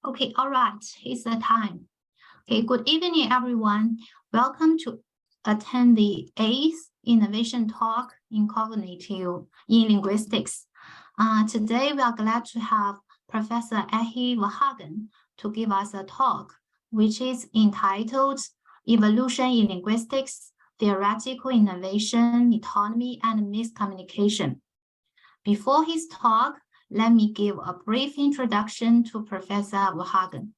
Okay, all right, it's the time. Okay, good evening, everyone. Welcome to attend the 8th Innovation Talk in Linguistics. Today, we are glad to have Professor Arie Verhagen to give us a talk, which is entitled Evolution in Linguistics, Theoretical Innovation, Metonymy, and Miscommunication. Before his talk, let me give a brief introduction to Professor Verhagen.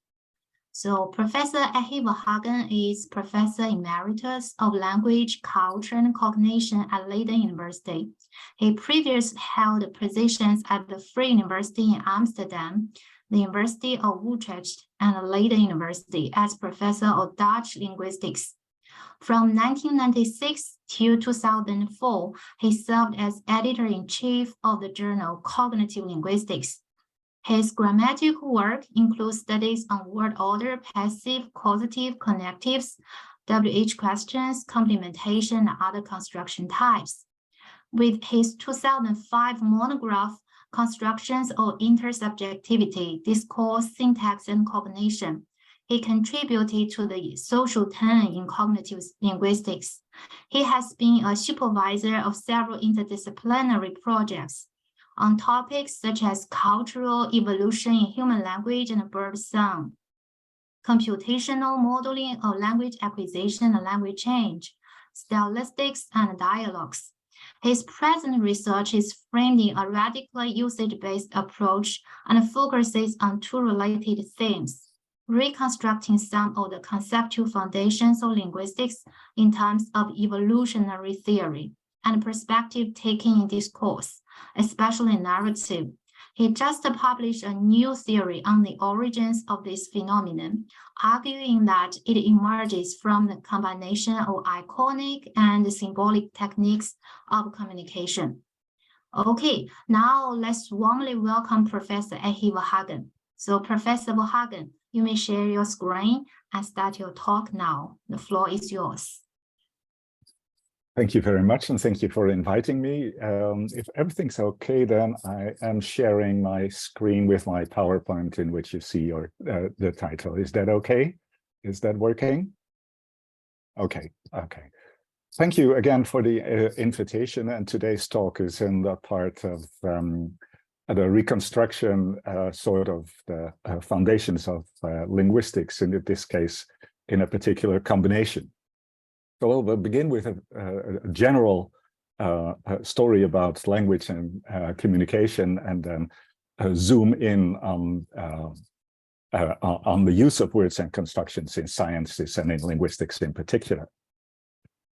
So Professor Arie Verhagen is Professor Emeritus of Language, Culture, and Cognition at Leiden University. He previously held positions at the Free University in Amsterdam, the University of Utrecht, and Leiden University as Professor of Dutch Linguistics. From 1996 to 2004, he served as editor-in-chief of the journal Cognitive Linguistics. His grammatical work includes studies on word order, passive, causative, connectives, WH questions, complementation, and other construction types. With his 2005 monograph, Constructions of Intersubjectivity, Discourse, Syntax, and Cognition, he contributed to the social turn in cognitive linguistics. He has been a supervisor of several interdisciplinary projects on topics such as cultural evolution in human language and bird song, computational modeling of language acquisition and language change, stylistics, and dialogues. His present research is framed in a radically usage-based approach and focuses on two related themes: reconstructing some of the conceptual foundations of linguistics in terms of evolutionary theory, and perspective taking in discourse, especially narrative. He just published a new theory on the origins of this phenomenon, arguing that it emerges from the combination of iconic and symbolic techniques of communication. Okay, now let's warmly welcome Professor Arie Verhagen. So Professor Verhagen, you may share your screen and start your talk now. The floor is yours. Thank you very much, and thank you for inviting me. If everything's okay, then I am sharing my screen with my PowerPoint in which you see the title. Is that okay? Is that working? Okay, okay. Thank you again for the invitation, and today's talk is in the part of the reconstruction, sort of the foundations of linguistics, and in this case, in a particular combination. So we'll begin with a general story about language and communication, and then zoom in on the use of words and constructions in sciences and in linguistics in particular.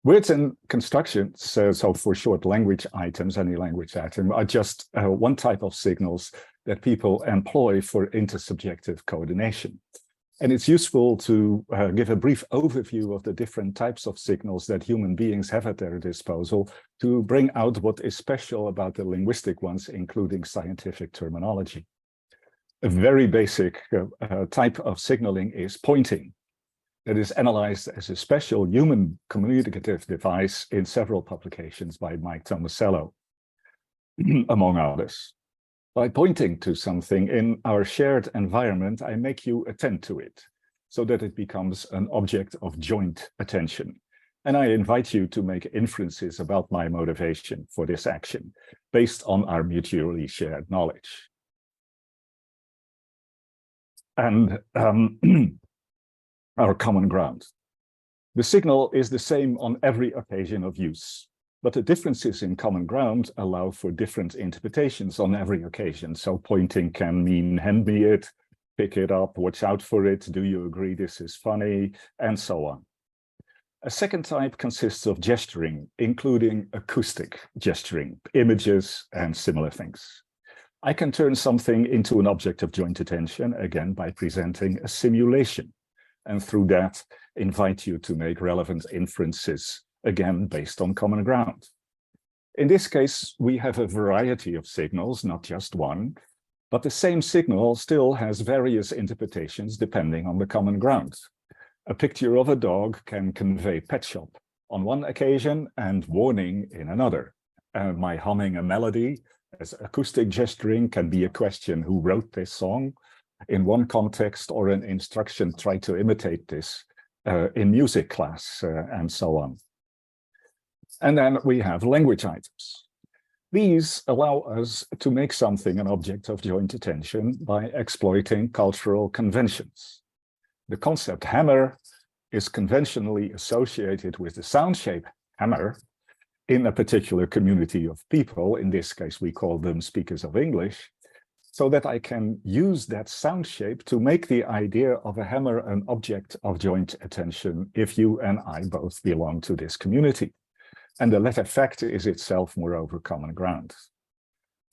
Words and constructions, so for short, language items, any language item, are just one type of signals that people employ for intersubjective coordination. And it's useful to give a brief overview of the different types of signals that human beings have at their disposal to bring out what is special about the linguistic ones, including scientific terminology. A very basic type of signaling is pointing. That is analyzed as a special human communicative device in several publications by Mike Tomasello, among others. By pointing to something in our shared environment, I make you attend to it so that it becomes an object of joint attention. And I invite you to make inferences about my motivation for this action based on our mutually shared knowledge. And our common ground. The signal is the same on every occasion of use, but the differences in common ground allow for different interpretations on every occasion. So pointing can mean hand me it, pick it up, watch out for it, do you agree this is funny, and so on. A second type consists of gesturing, including acoustic gesturing, images, and similar things. I can turn something into an object of joint attention, again, by presenting a simulation, and through that, invite you to make relevant inferences, again, based on common ground. In this case, we have a variety of signals, not just one, but the same signal still has various interpretations depending on the common ground. A picture of a dog can convey pet shop on one occasion and warning in another. My humming a melody as acoustic gesturing can be a question: who wrote this song? in one context or an instruction, try to imitate this in music class and so on. And then we have language items. These allow us to make something an object of joint attention by exploiting cultural conventions. The concept hammer is conventionally associated with the sound shape hammer in a particular community of people. In this case, we call them speakers of English, so that I can use that sound shape to make the idea of a hammer an object of joint attention if you and I both belong to this community. And the latter fact is itself, moreover, common ground.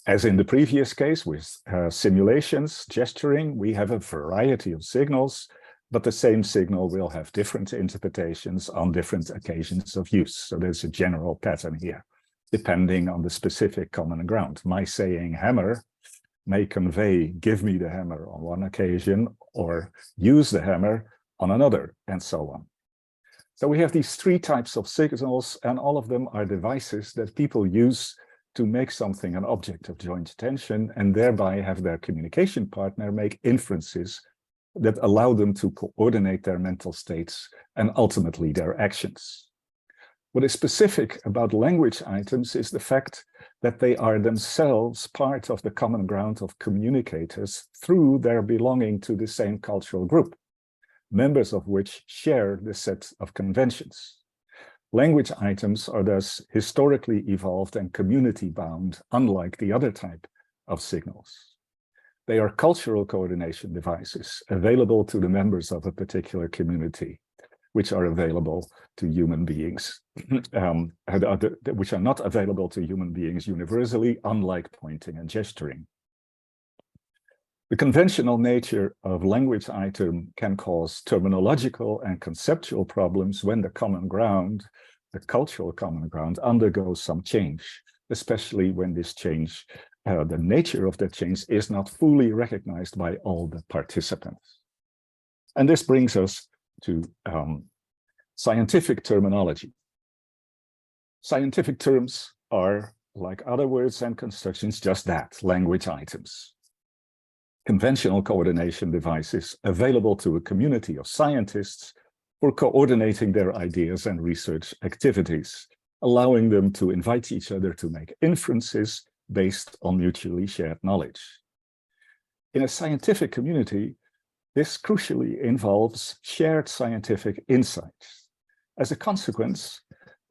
As in the previous case with simulations, gesturing, we have a variety of signals, but the same signal will have different interpretations on different occasions of use. So there's a general pattern here, depending on the specific common ground. My saying hammer may convey give me the hammer on one occasion or use the hammer on another, and so on. So we have these three types of signals, and all of them are devices that people use to make something an object of joint attention and thereby have their communication partner make inferences that allow them to coordinate their mental states and ultimately their actions. What is specific about language items is the fact that they are themselves part of the common ground of communicators through their belonging to the same cultural group, members of which share the set of conventions. Language items are thus historically evolved and community-bound, unlike the other type of signals. They are cultural coordination devices available to the members of a particular community, which are available to human beings, which are not available to human beings universally, unlike pointing and gesturing. The conventional nature of language item can cause terminological and conceptual problems when the common ground, the cultural common ground, undergoes some change, especially when this change, the nature of that change is not fully recognized by all the participants. And this brings us to scientific terminology. Scientific terms are, like other words and constructions, just that, language items. Conventional coordination devices available to a community of scientists for coordinating their ideas and research activities, allowing them to invite each other to make inferences based on mutually shared knowledge. In a scientific community, this crucially involves shared scientific insights. As a consequence,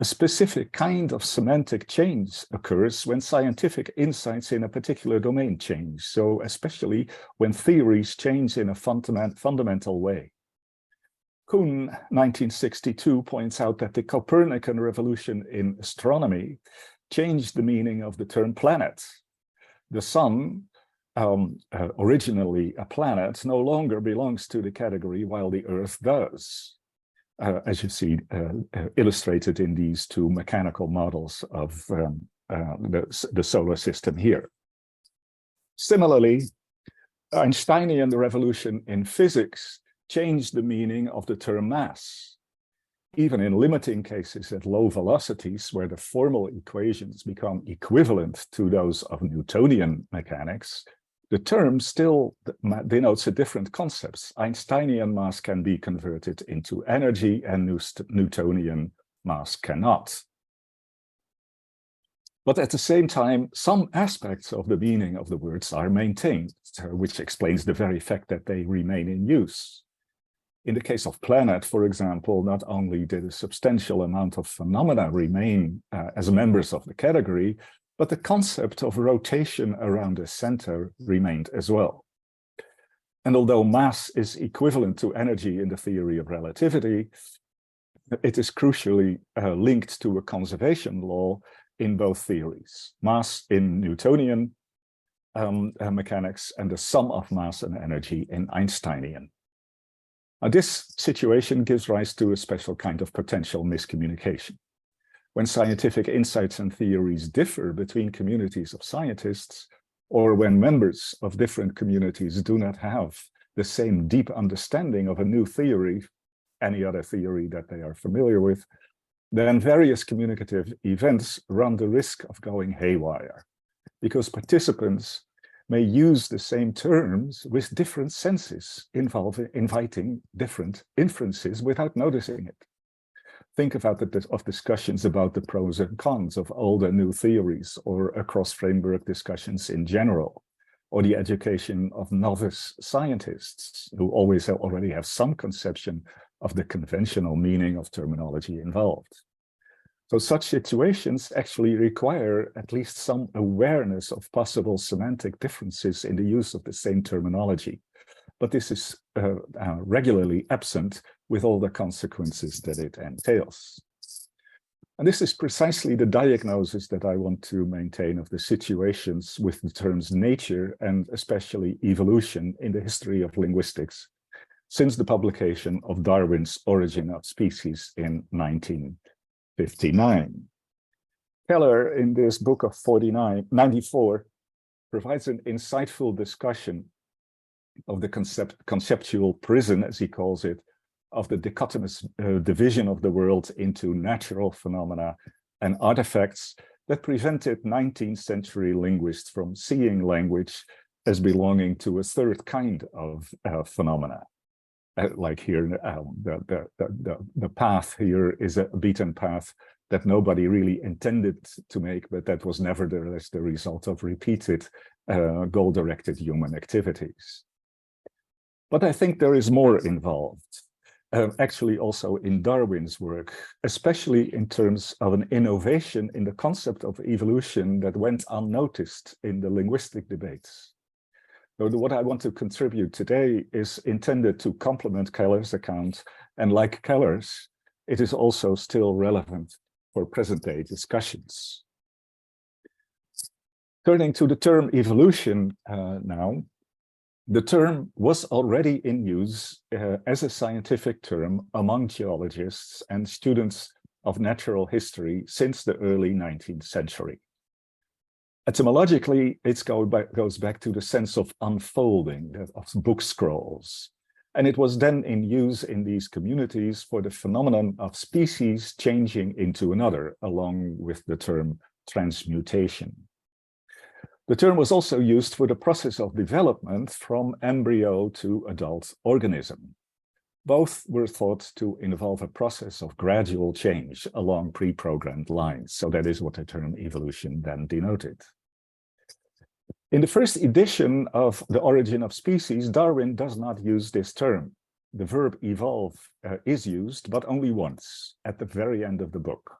a specific kind of semantic change occurs when scientific insights in a particular domain change, so especially when theories change in a fundamental way. Kuhn, 1962, points out that the Copernican revolution in astronomy changed the meaning of the term planet. The sun, originally a planet, no longer belongs to the category while the Earth does. As you see illustrated in these two mechanical models of the solar system here. Similarly, Einsteinian revolution in physics changed the meaning of the term mass. Even in limiting cases at low velocities, where the formal equations become equivalent to those of Newtonian mechanics, the term still denotes a different concept. Einsteinian mass can be converted into energy and Newtonian mass cannot. But at the same time, some aspects of the meaning of the words are maintained, which explains the very fact that they remain in use. In the case of planet, for example, not only did a substantial amount of phenomena remain as members of the category, but the concept of rotation around the center remained as well. And although mass is equivalent to energy in the theory of relativity, it is crucially linked to a conservation law in both theories. Mass in Newtonian mechanics and the sum of mass and energy in Einsteinian. Now, this situation gives rise to a special kind of potential miscommunication. When scientific insights and theories differ between communities of scientists, or when members of different communities do not have the same deep understanding of a new theory, any other theory that they are familiar with, then various communicative events run the risk of going haywire, because participants may use the same terms with different senses, inviting different inferences without noticing it. Think about the discussions about the pros and cons of old and new theories, or across framework discussions in general, or the education of novice scientists who always already have some conception of the conventional meaning of terminology involved. So such situations actually require at least some awareness of possible semantic differences in the use of the same terminology. But this is regularly absent with all the consequences that it entails. And this is precisely the diagnosis that I want to maintain of the situations with the terms nature and especially evolution in the history of linguistics since the publication of Darwin's Origin of Species in 1959. Keller, in this book of 94, provides an insightful discussion of the conceptual prison, as he calls it, of the dichotomous division of the world into natural phenomena and artifacts that prevented 19th century linguists from seeing language as belonging to a third kind of phenomena. Like here, the path here is a beaten path that nobody really intended to make, but that was nevertheless the result of repeated goal-directed human activities. But I think there is more involved, actually also in Darwin's work, especially in terms of an innovation in the concept of evolution that went unnoticed in the linguistic debates. So what I want to contribute today is intended to complement Keller's account, and like Keller's, it is also still relevant for present-day discussions. Turning to the term evolution now, the term was already in use as a scientific term among geologists and students of natural history since the early 19th century. Etymologically, it goes back to the sense of unfolding, of book scrolls. And it was then in use in these communities for the phenomenon of species changing into another, along with the term transmutation. The term was also used for the process of development from embryo to adult organism. Both were thought to involve a process of gradual change along pre-programmed lines. So that is what the term evolution then denoted. In the first edition of The Origin of Species, Darwin does not use this term. The verb evolve is used, but only once, at the very end of the book.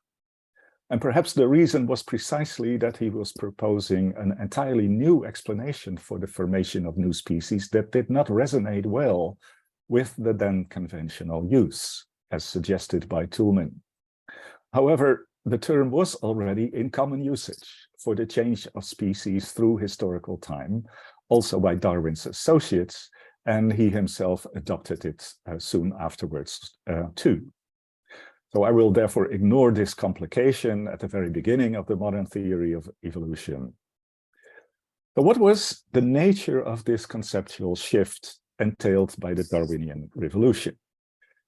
And perhaps the reason was precisely that he was proposing an entirely new explanation for the formation of new species that did not resonate well with the then conventional use, as suggested by Toulmin. However, the term was already in common usage for the change of species through historical time, also by Darwin's associates, and he himself adopted it soon afterwards too. So I will therefore ignore this complication at the very beginning of the modern theory of evolution. So what was the nature of this conceptual shift entailed by the Darwinian revolution?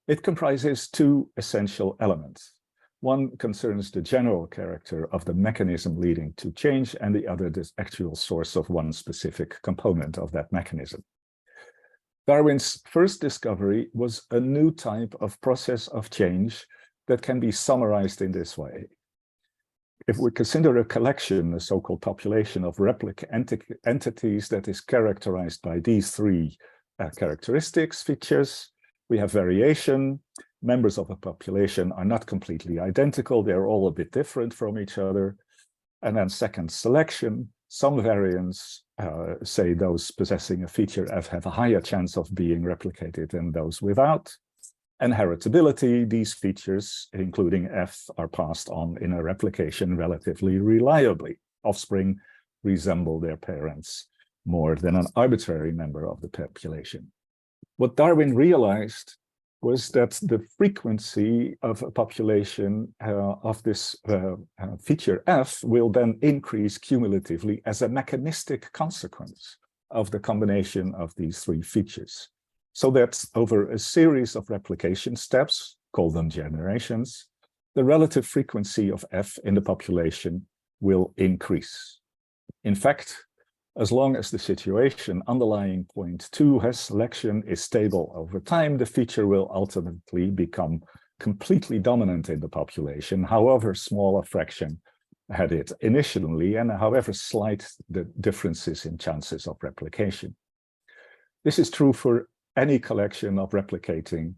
It comprises two essential elements. One concerns the general character of the mechanism leading to change, and the other the actual source of one specific component of that mechanism. Darwin's first discovery was a new type of process of change that can be summarized in this way. If we consider a collection, a so-called population of replica entities that is characterized by these three characteristics, features, we have variation. Members of a population are not completely identical. They're all a bit different from each other. And then second, selection. Some variants, say those possessing a feature F, have a higher chance of being replicated than those without. And heritability, these features, including F, are passed on in a replication relatively reliably. Offspring resemble their parents more than an arbitrary member of the population. What Darwin realized was that the frequency of a population of this feature F will then increase cumulatively as a mechanistic consequence of the combination of these three features. So that over a series of replication steps, call them generations, the relative frequency of F in the population will increase. In fact, As long as the situation underlying point 2 has selection is stable over time, the feature will ultimately become completely dominant in the population, however small a fraction had it initially, and however slight the differences in chances of replication. This is true for any collection of replicating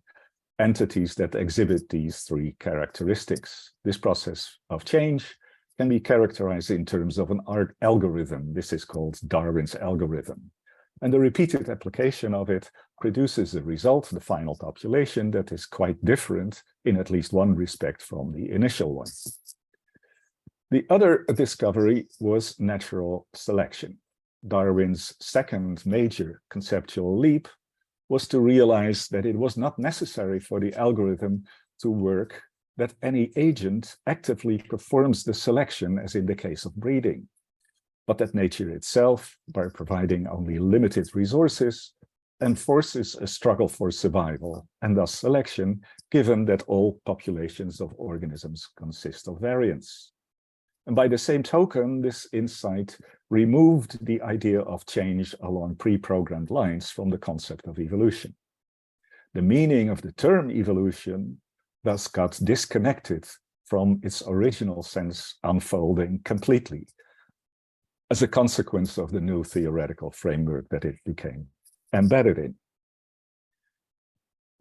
entities that exhibit these three characteristics. This process of change can be characterized in terms of an algorithm. This is called Darwin's algorithm. And the repeated application of it produces a result, the final population, that is quite different in at least one respect from the initial one. The other discovery was natural selection. Darwin's second major conceptual leap was to realize that it was not necessary for the algorithm to work, that any agent actively performs the selection, as in the case of breeding, but that nature itself, by providing only limited resources, enforces a struggle for survival and thus selection, given that all populations of organisms consist of variants. And by the same token, this insight removed the idea of change along pre-programmed lines from the concept of evolution. The meaning of the term evolution thus got disconnected from its original sense unfolding completely as a consequence of the new theoretical framework that it became embedded in.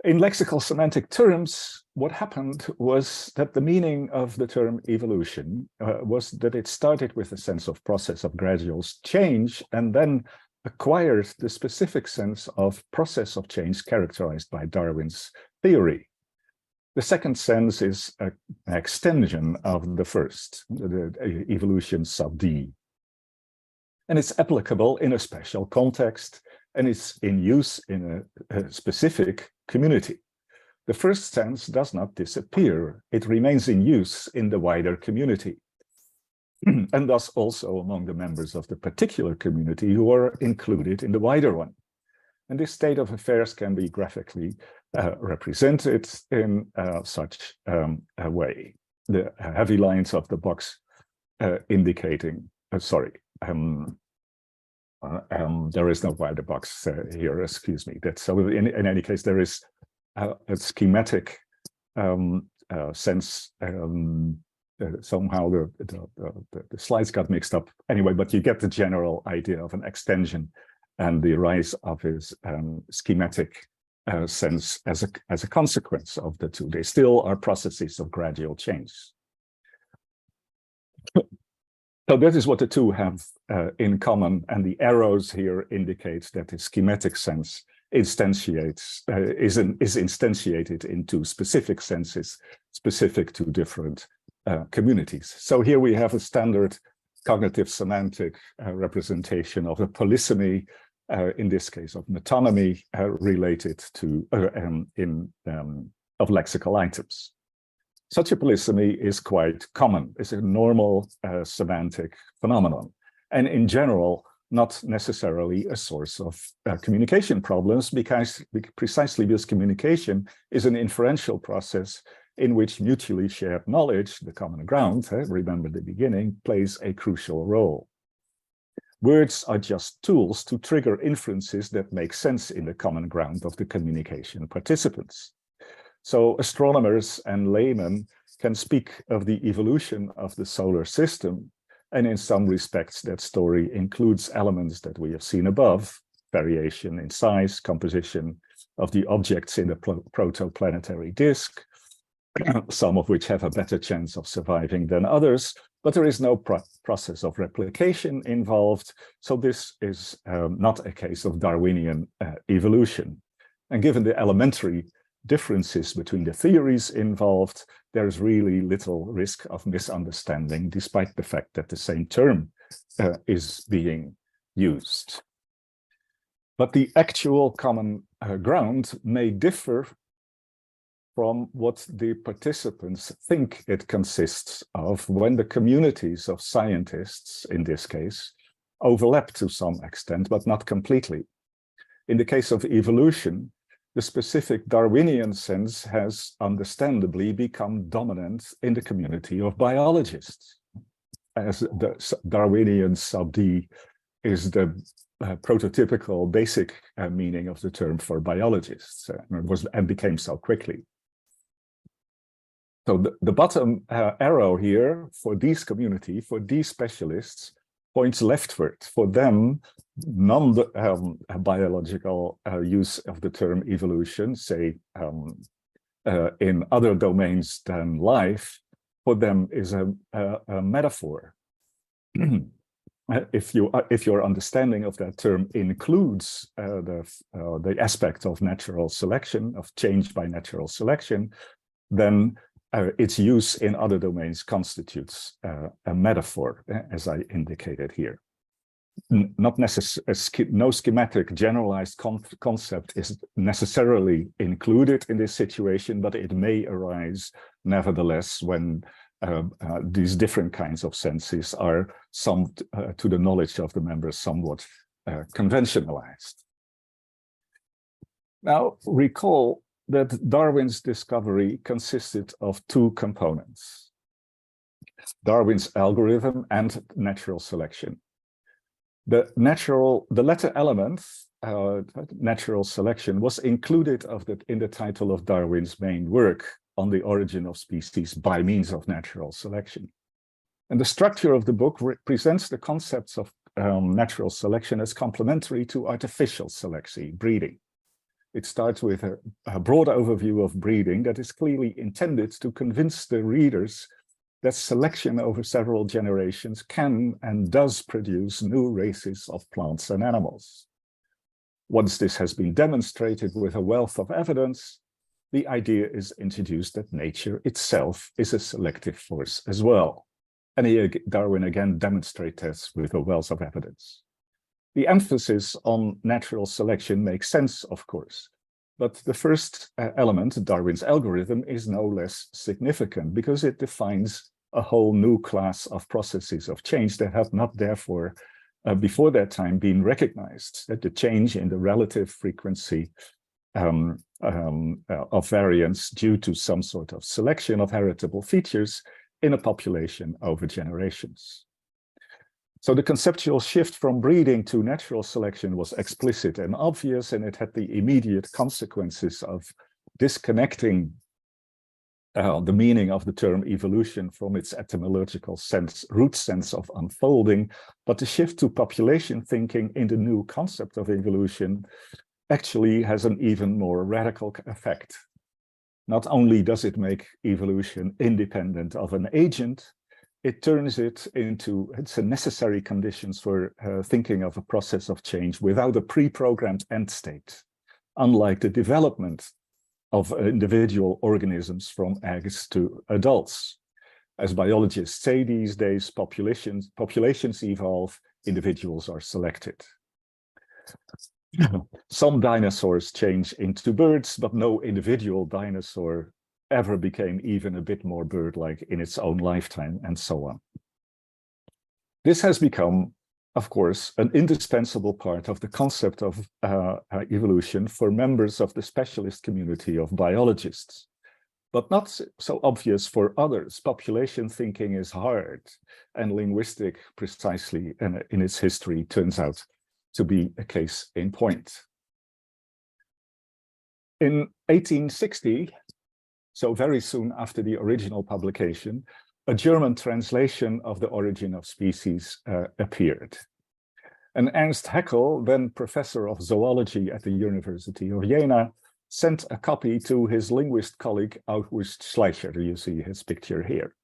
In lexical semantic terms, what happened was that the meaning of the term evolution was that it started with a sense of process of gradual change and then acquired the specific sense of process of change characterized by Darwin's theory. The second sense is an extension of the first, the evolution sub D. And it's applicable in a special context, and it's in use in a specific community. The first sense does not disappear. It remains in use in the wider community, and thus also among the members of the particular community who are included in the wider one. And this state of affairs can be graphically represented in such a way. The heavy lines of the box indicating, there is no wider box here, excuse me. So in any case, there is a schematic sense. Somehow the slides got mixed up. Anyway, but you get the general idea of an extension and the rise of his schematic sense as a consequence of the two. They still are processes of gradual change. So that is what the two have in common, and the arrows here indicate that the schematic sense instantiates is instantiated into specific senses specific to different communities. So here we have a standard cognitive semantic representation of a polysemy, in this case of metonymy, related to of lexical items. Such a polysemy is quite common. It's a normal semantic phenomenon, and in general, not necessarily a source of communication problems, precisely because communication is an inferential process in which mutually shared knowledge, the common ground, remember the beginning, plays a crucial role. Words are just tools to trigger inferences that make sense in the common ground of the communication participants. So astronomers and laymen can speak of the evolution of the solar system, and in some respects that story includes elements that we have seen above, variation in size, composition of the objects in the protoplanetary disk, some of which have a better chance of surviving than others, but there is no process of replication involved, so this is not a case of Darwinian evolution. And given the elementary differences between the theories involved, there is really little risk of misunderstanding, despite the fact that the same term is being used. But the actual common ground may differ from what the participants think it consists of when the communities of scientists, in this case, overlap to some extent, but not completely. In the case of evolution, the specific Darwinian sense has understandably become dominant in the community of biologists, as the Darwinian sub D is the prototypical basic meaning of the term for biologists, and became so quickly. So the bottom arrow here for these community, for these specialists, points leftward. For them, non-biological use of the term evolution, say in other domains than life, for them is a metaphor. If your understanding of that term includes the aspect of natural selection, of change by natural selection, then its use in other domains constitutes a metaphor, as I indicated here. Not necessarily, no schematic generalized concept is necessarily included in this situation, but it may arise nevertheless when these different kinds of senses are to the knowledge of the members somewhat conventionalized. Now recall that Darwin's discovery consisted of two components: Darwin's algorithm and natural selection. The latter element, natural selection, was included in the title of Darwin's main work on the origin of species by means of natural selection. And the structure of the book presents the concepts of natural selection as complementary to artificial selection, breeding. It starts with a broad overview of breeding that is clearly intended to convince the readers that selection over several generations can and does produce new races of plants and animals. Once this has been demonstrated with a wealth of evidence, the idea is introduced that nature itself is a selective force as well. And here Darwin again demonstrates this with a wealth of evidence. The emphasis on natural selection makes sense, of course, but the first element, Darwin's algorithm, is no less significant because it defines a whole new class of processes of change that have not therefore, before that time, been recognized, that the change in the relative frequency of variance due to some sort of selection of heritable features in a population over generations. So the conceptual shift from breeding to natural selection was explicit and obvious, and it had the immediate consequences of disconnecting the meaning of the term evolution from its etymological sense, root sense of unfolding, but the shift to population thinking in the new concept of evolution actually has an even more radical effect. Not only does it make evolution independent of an agent, it turns it into, it's a necessary conditions for thinking of a process of change without a pre-programmed end state, unlike the development of individual organisms from eggs to adults. As biologists say these days, populations evolve, individuals are selected. Some dinosaurs change into birds, but no individual dinosaur ever became even a bit more bird-like in its own lifetime, and so on. This has become, of course, an indispensable part of the concept of evolution for members of the specialist community of biologists, but not so obvious for others. Population thinking is hard, and linguistic, precisely in its history, turns out to be a case in point. In 1860, so very soon after the original publication, a German translation of The Origin of Species appeared. And Ernst Haeckel, then professor of zoology at the University of Jena, sent a copy to his linguist colleague August Schleicher, you see his picture here,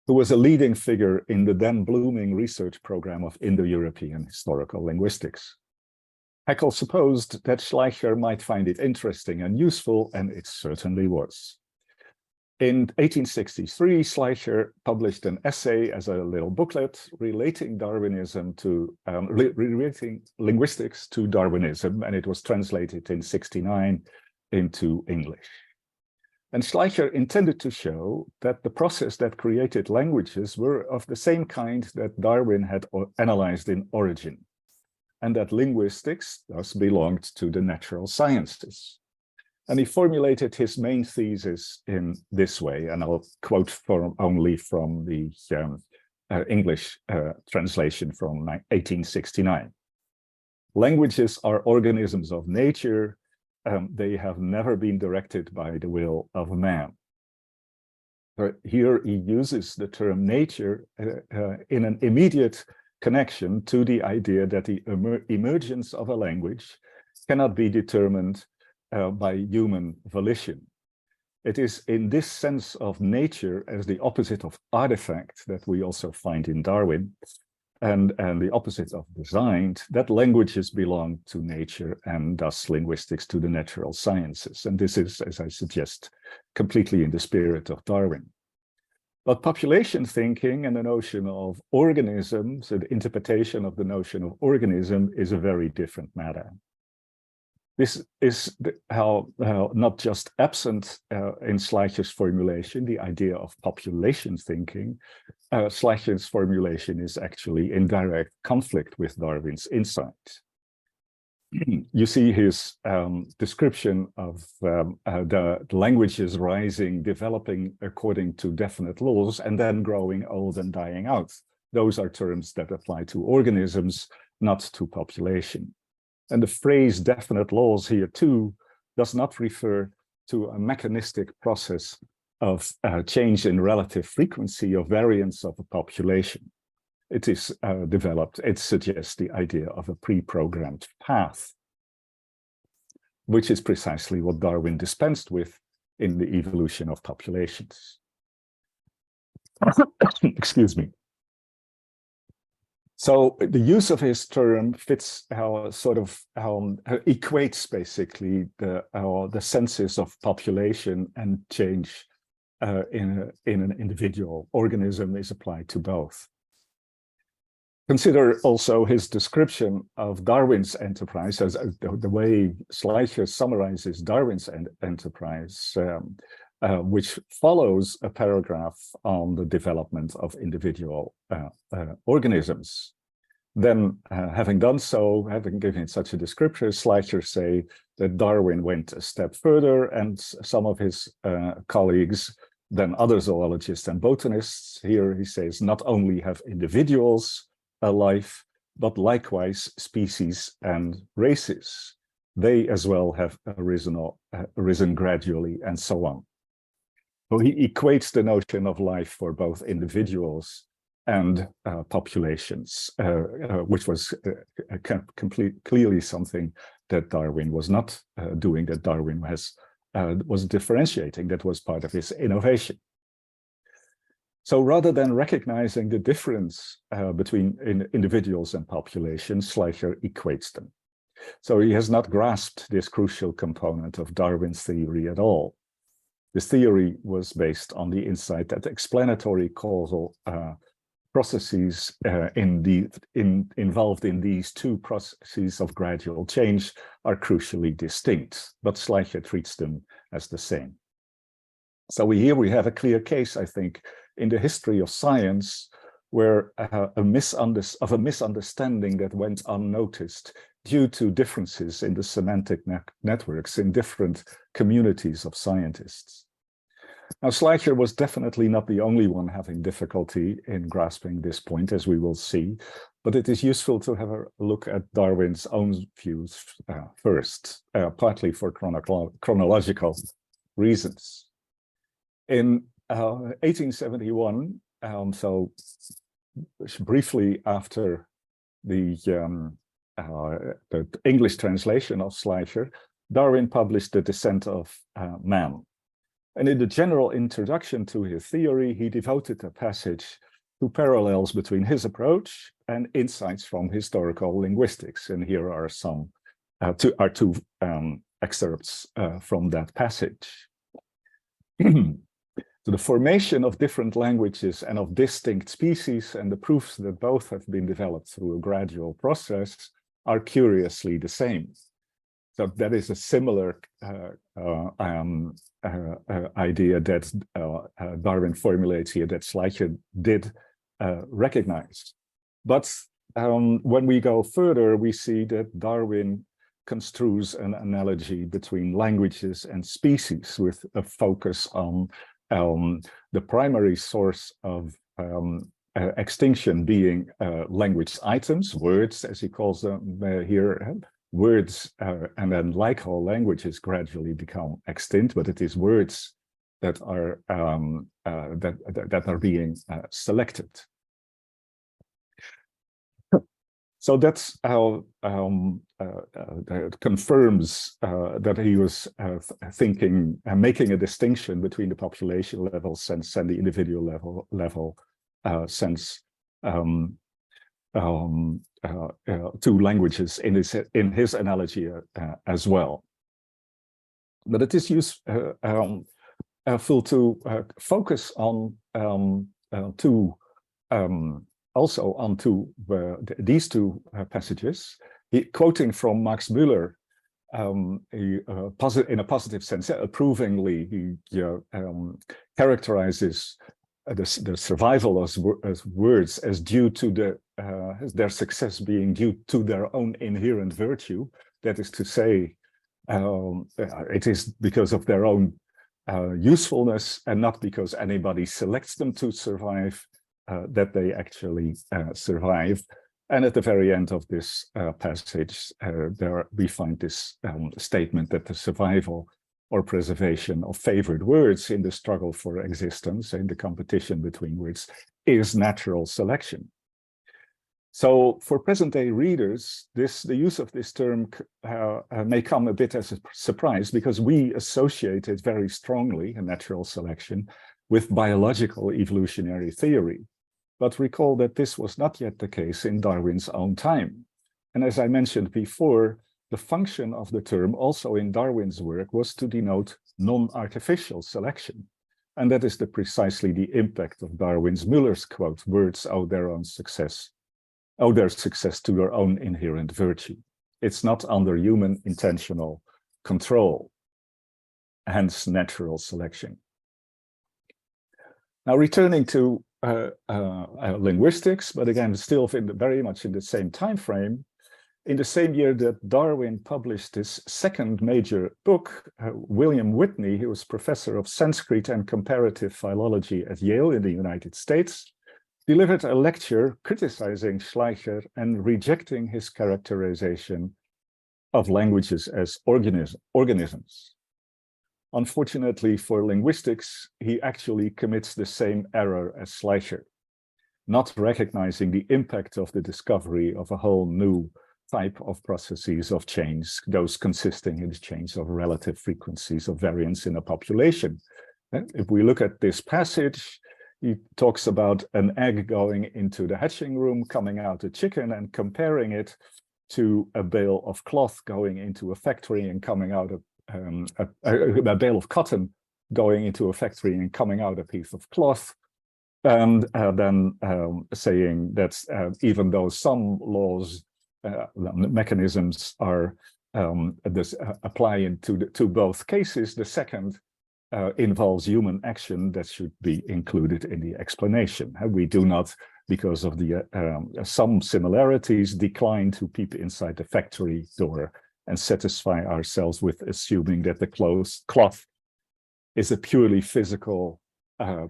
who was a leading figure in the then blooming research program of Indo-European historical linguistics. Haeckel supposed that Schleicher might find it interesting and useful, and it certainly was. In 1863, Schleicher published an essay as a little booklet relating Darwinism to relating linguistics to Darwinism, and it was translated in 1969 into English. And Schleicher intended to show that the process that created languages were of the same kind that Darwin had analyzed in Origin, and that linguistics thus belonged to the natural sciences. And he formulated his main thesis in this way, and I'll quote only from the English translation from 1869. Languages are organisms of nature. They have never been directed by the will of man. Here he uses the term nature in an immediate connection to the idea that the emergence of a language cannot be determined by human volition. It is in this sense of nature as the opposite of artifact that we also find in Darwin, and the opposite of designed, that languages belong to nature and thus linguistics to the natural sciences. And this is, as I suggest, completely in the spirit of Darwin. But population thinking and the notion of organisms, the interpretation of the notion of organism is a very different matter. This is how not just absent in Schleicher's formulation, the idea of population thinking. Schleicher's formulation is actually in direct conflict with Darwin's insight. You see his description of the languages rising, developing according to definite laws, and then growing old and dying out. Those are terms that apply to organisms, not to population. And the phrase definite laws here too does not refer to a mechanistic process of change in relative frequency or variance of a population. It is developed, it suggests the idea of a pre-programmed path, which is precisely what Darwin dispensed with in the evolution of populations. Excuse me. So the use of his term fits how equates basically the senses of population and change in an individual organism is applied to both. Consider also his description of Darwin's enterprise as the way Schleicher summarizes Darwin's enterprise, which follows a paragraph on the development of individual organisms. Then, having done so, having given such a description, Schleicher say that Darwin went a step further, and some of his colleagues, then other zoologists and botanists, here he says, not only have individuals a life, but likewise species and races. They as well have arisen gradually, and so on. So he equates the notion of life for both individuals and populations, which was clearly something that Darwin was not doing, that Darwin was differentiating, that was part of his innovation. So rather than recognizing the difference between individuals and populations, Schleicher equates them. So he has not grasped this crucial component of Darwin's theory at all. This theory was based on the insight that explanatory causal processes involved in these two processes of gradual change are crucially distinct, but Schleicher treats them as the same. So here we have a clear case, I think, in the history of science, where a misunderstanding that went unnoticed due to differences in the semantic networks in different communities of scientists. Now, Schleicher was definitely not the only one having difficulty in grasping this point, as we will see, but it is useful to have a look at Darwin's own views first, partly for chronological reasons. In 1871, so briefly after the English translation of Schleicher, Darwin published The Descent of Man. And in the general introduction to his theory, he devoted a passage to parallels between his approach and insights from historical linguistics. And here are some two excerpts from that passage. So the formation of different languages and of distinct species and the proofs that both have been developed through a gradual process are curiously the same. So that is a similar idea that Darwin formulates here that Schleicher did recognize. But when we go further, we see that Darwin construes an analogy between languages and species with a focus on the primary source of extinction being language items, words, as he calls them here, words, and then like all languages gradually become extinct, but it is words that are that are being selected. So that's how confirms that he was thinking and making a distinction between the population level sense and the individual level sense two languages in his analogy as well. But it is useful to focus on these two passages. Quoting from Max Müller, in a positive sense, approvingly, he characterizes the survival as words as due to their success being due to their own inherent virtue. That is to say, it is because of their own usefulness and not because anybody selects them to survive that they actually survive. And at the very end of this passage, we find this statement that the survival or preservation of favored words in the struggle for existence, in the competition between words, is natural selection. So for present-day readers, the use of this term may come a bit as a surprise, because we associate it very strongly, in natural selection, with biological evolutionary theory. But recall that this was not yet the case in Darwin's own time. And as I mentioned before, the function of the term also in Darwin's work was to denote non-artificial selection. And that is precisely the impact of Darwin's Müller's quote, words owe their success to their own inherent virtue. It's not under human intentional control, hence natural selection. Now returning to linguistics, but again, still very much in the same time frame. In the same year that Darwin published his second major book, William Whitney, who was professor of Sanskrit and comparative philology at Yale in the United States, delivered a lecture criticizing Schleicher and rejecting his characterization of languages as organisms. Unfortunately for linguistics, he actually commits the same error as Schleicher, not recognizing the impact of the discovery of a whole new type of processes of change, those consisting in the change of relative frequencies of variance in a population. If we look at this passage, he talks about an egg going into the hatching room, coming out a chicken, and comparing it to a bale of cloth going into a factory and coming out a bale of cotton going into a factory and coming out a piece of cloth. And then saying that even though some laws, mechanisms are applying to both cases, the second involves human action that should be included in the explanation. We do not, because of the some similarities, decline to peep inside the factory door and satisfy ourselves with assuming that the cloth is a purely physical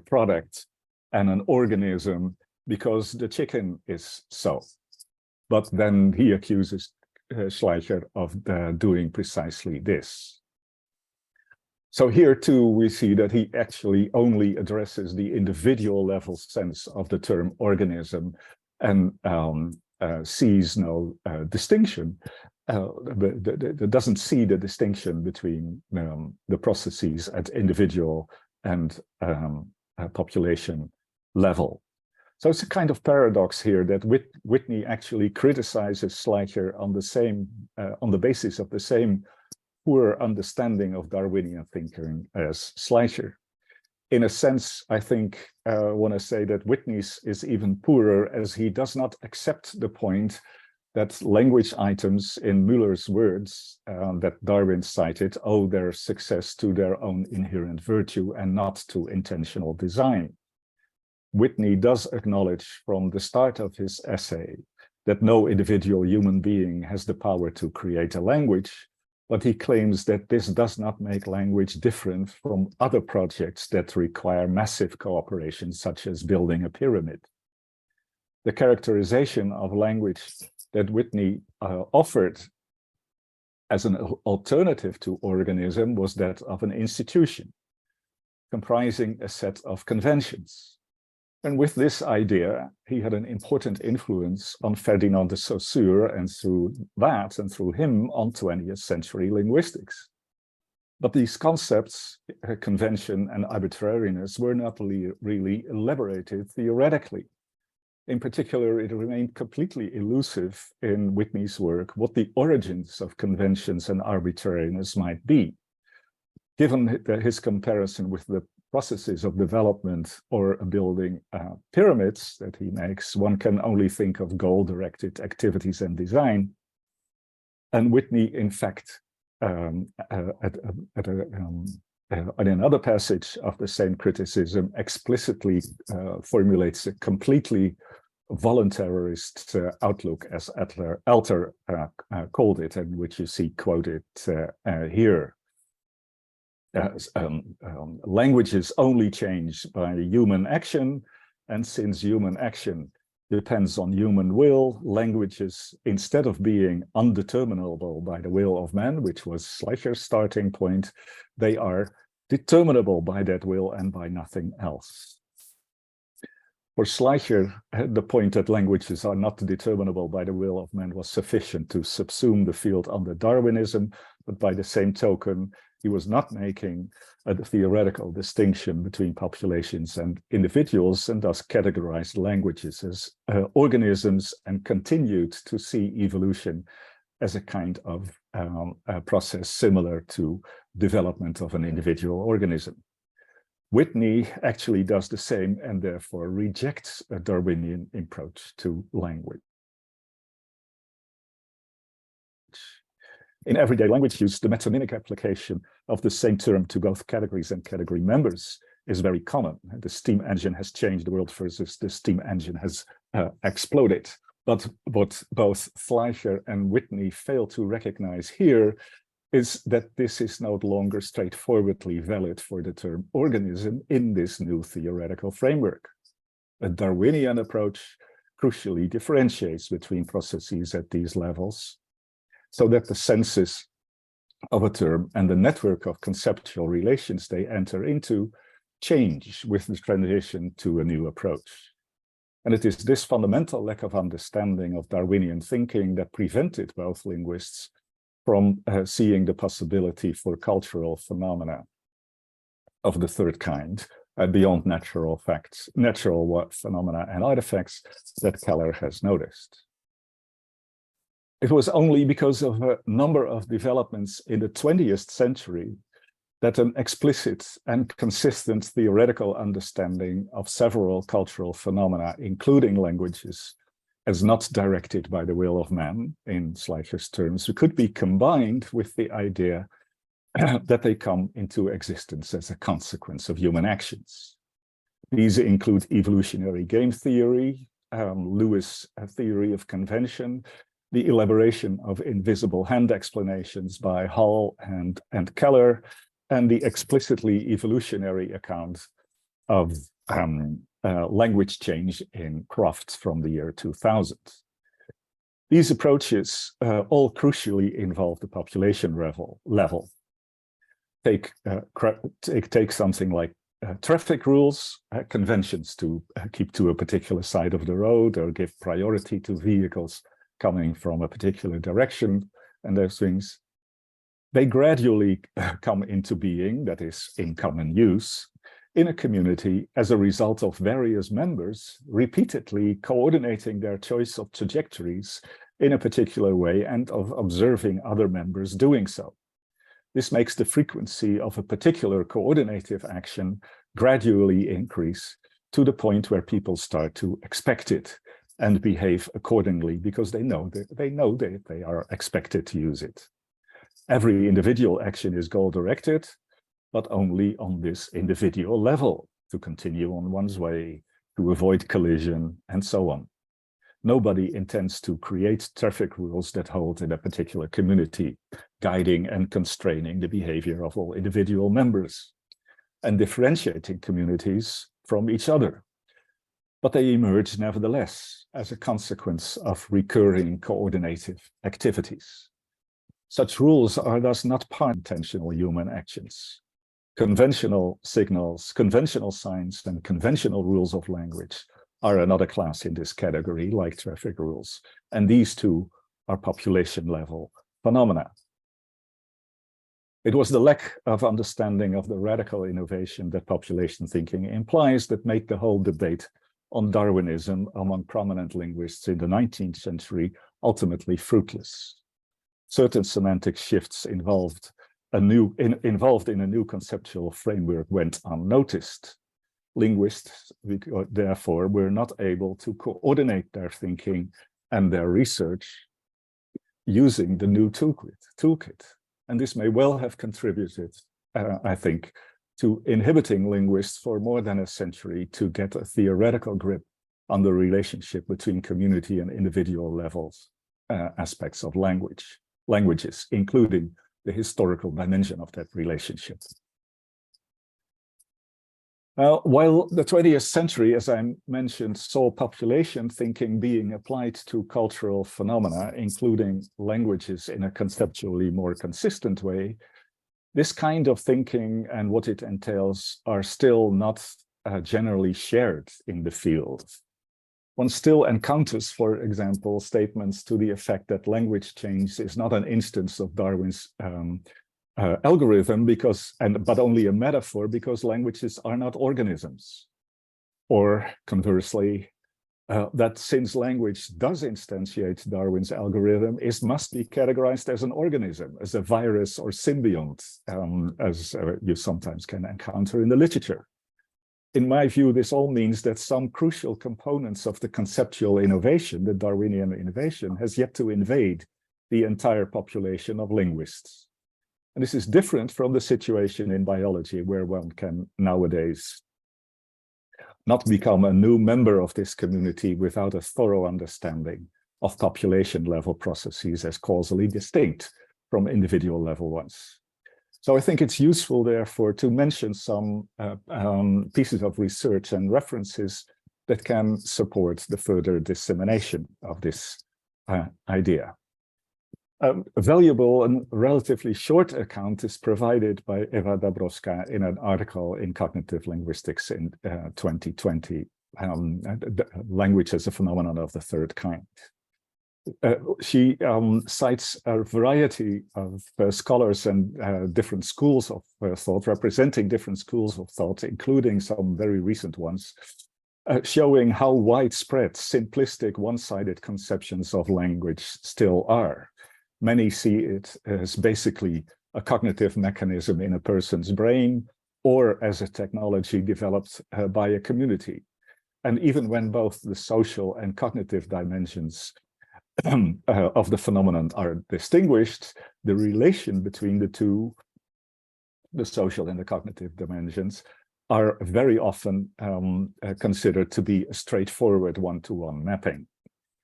product and an organism because the chicken is so. But then he accuses Schleicher of doing precisely this. So here too, we see that he actually only addresses the individual level sense of the term organism and sees no distinction. Doesn't see the distinction between the processes at individual and population level. So it's a kind of paradox here that Whitney actually criticizes Schleicher on the basis of the same poor understanding of Darwinian thinking as Schleicher. In a sense, I think I want to say that Whitney's is even poorer, as he does not accept the point that language items, in Müller's words that Darwin cited, owe their success to their own inherent virtue and not to intentional design. Whitney does acknowledge from the start of his essay that no individual human being has the power to create a language, but he claims that this does not make language different from other projects that require massive cooperation, such as building a pyramid. The characterization of language that Whitney offered as an alternative to organism was that of an institution, comprising a set of conventions. And with this idea, he had an important influence on Ferdinand de Saussure, and through that, and through him, on 20th century linguistics. But these concepts, convention and arbitrariness, were not really elaborated theoretically. In particular, it remained completely elusive in Whitney's work what the origins of conventions and arbitrariness might be. Given his comparison with the processes of development or building pyramids that he makes, one can only think of goal-directed activities and design. And Whitney, in fact, in another passage of the same criticism, explicitly formulates a completely voluntarist outlook, as Alter called it, and which you see quoted here. Languages only change by human action, and since human action depends on human will, languages, instead of being undeterminable by the will of man, which was Schleicher's starting point, they are determinable by that will and by nothing else. For Schleicher, the point that languages are not determinable by the will of man was sufficient to subsume the field under Darwinism, but by the same token, he was not making a theoretical distinction between populations and individuals, and thus categorized languages as organisms and continued to see evolution as a kind of process similar to development of an individual organism. Whitney actually does the same and therefore rejects a Darwinian approach to language. In everyday language use, the metonymic application of the same term to both categories and category members is very common. The steam engine has changed the world versus the steam engine has exploded. But what both Schleicher and Whitney fail to recognize here is that this is no longer straightforwardly valid for the term organism in this new theoretical framework. A Darwinian approach crucially differentiates between processes at these levels, so that the senses of a term and the network of conceptual relations they enter into change with the transition to a new approach. And it is this fundamental lack of understanding of Darwinian thinking that prevented both linguists from seeing the possibility for cultural phenomena of the third kind beyond natural phenomena and artifacts that Keller has noticed. It was only because of a number of developments in the 20th century that an explicit and consistent theoretical understanding of several cultural phenomena, including languages, as not directed by the will of man, in Schleicher's terms, could be combined with the idea that they come into existence as a consequence of human actions. These include evolutionary game theory, Lewis' theory of convention, the elaboration of invisible hand explanations by Hall and Keller, and the explicitly evolutionary account of language change in Crofts from the year 2000. These approaches all crucially involve the population level. Take something like traffic rules, conventions to keep to a particular side of the road or give priority to vehicles coming from a particular direction, and those things, they gradually come into being, that is, in common use, in a community as a result of various members repeatedly coordinating their choice of trajectories in a particular way and of observing other members doing so. This makes the frequency of a particular coordinative action gradually increase to the point where people start to expect it and behave accordingly because they know that they are expected to use it. Every individual action is goal-directed, but only on this individual level, to continue on one's way, to avoid collision, and so on. Nobody intends to create traffic rules that hold in a particular community, guiding and constraining the behavior of all individual members, and differentiating communities from each other. but they emerge nevertheless as a consequence of recurring coordinative activities. Such rules are thus not part of intentional human actions. Conventional signals, conventional signs, and conventional rules of language are another class in this category, like traffic rules, and these two are population-level phenomena. It was the lack of understanding of the radical innovation that population thinking implies that made the whole debate on Darwinism among prominent linguists in the 19th century ultimately fruitless. Certain semantic shifts involved in a new conceptual framework went unnoticed. Linguists, therefore, were not able to coordinate their thinking and their research using the new toolkit. And this may well have contributed, I think, to inhibiting linguists for more than a century to get a theoretical grip on the relationship between community and individual levels aspects of languages, including the historical dimension of that relationship. While the 20th century, as I mentioned, saw population thinking being applied to cultural phenomena, including languages in a conceptually more consistent way, this kind of thinking and what it entails are still not generally shared in the field. One still encounters, for example, statements to the effect that language change is not an instance of Darwin's algorithm but only a metaphor because languages are not organisms. Or conversely, that since language does instantiate Darwin's algorithm, it must be categorized as an organism, as a virus or symbiont, as you sometimes can encounter in the literature. In my view, this all means that some crucial components of the conceptual innovation, the Darwinian innovation, has yet to invade the entire population of linguists. And this is different from the situation in biology, where one can nowadays not become a new member of this community without a thorough understanding of population-level processes as causally distinct from individual-level ones. So I think it's useful, therefore, to mention some pieces of research and references that can support the further dissemination of this idea. A valuable and relatively short account is provided by Eva Dabrowska in an article in Cognitive Linguistics in 2020, Language as a Phenomenon of the Third Kind. She cites a variety of scholars and different schools of thought, representing different schools of thought, including some very recent ones, showing how widespread, simplistic, one-sided conceptions of language still are. Many see it as basically a cognitive mechanism in a person's brain or as a technology developed by a community. And even when both the social and cognitive dimensions of the phenomenon are distinguished, the relation between the two, the social and the cognitive dimensions, are very often considered to be a straightforward one-to-one mapping.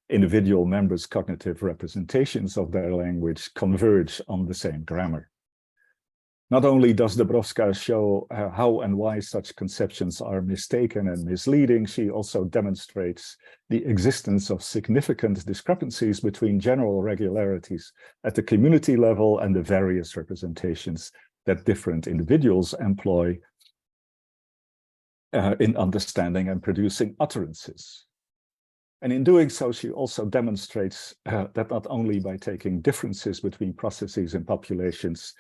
Individual members' cognitive representations of their language converge on the same grammar. Not only does Dabrowska show how and why such conceptions are mistaken and misleading, she also demonstrates the existence of significant discrepancies between general regularities at the community level and the various representations that different individuals employ in understanding and producing utterances. And in doing so, she also demonstrates that not only by taking differences between processes and populations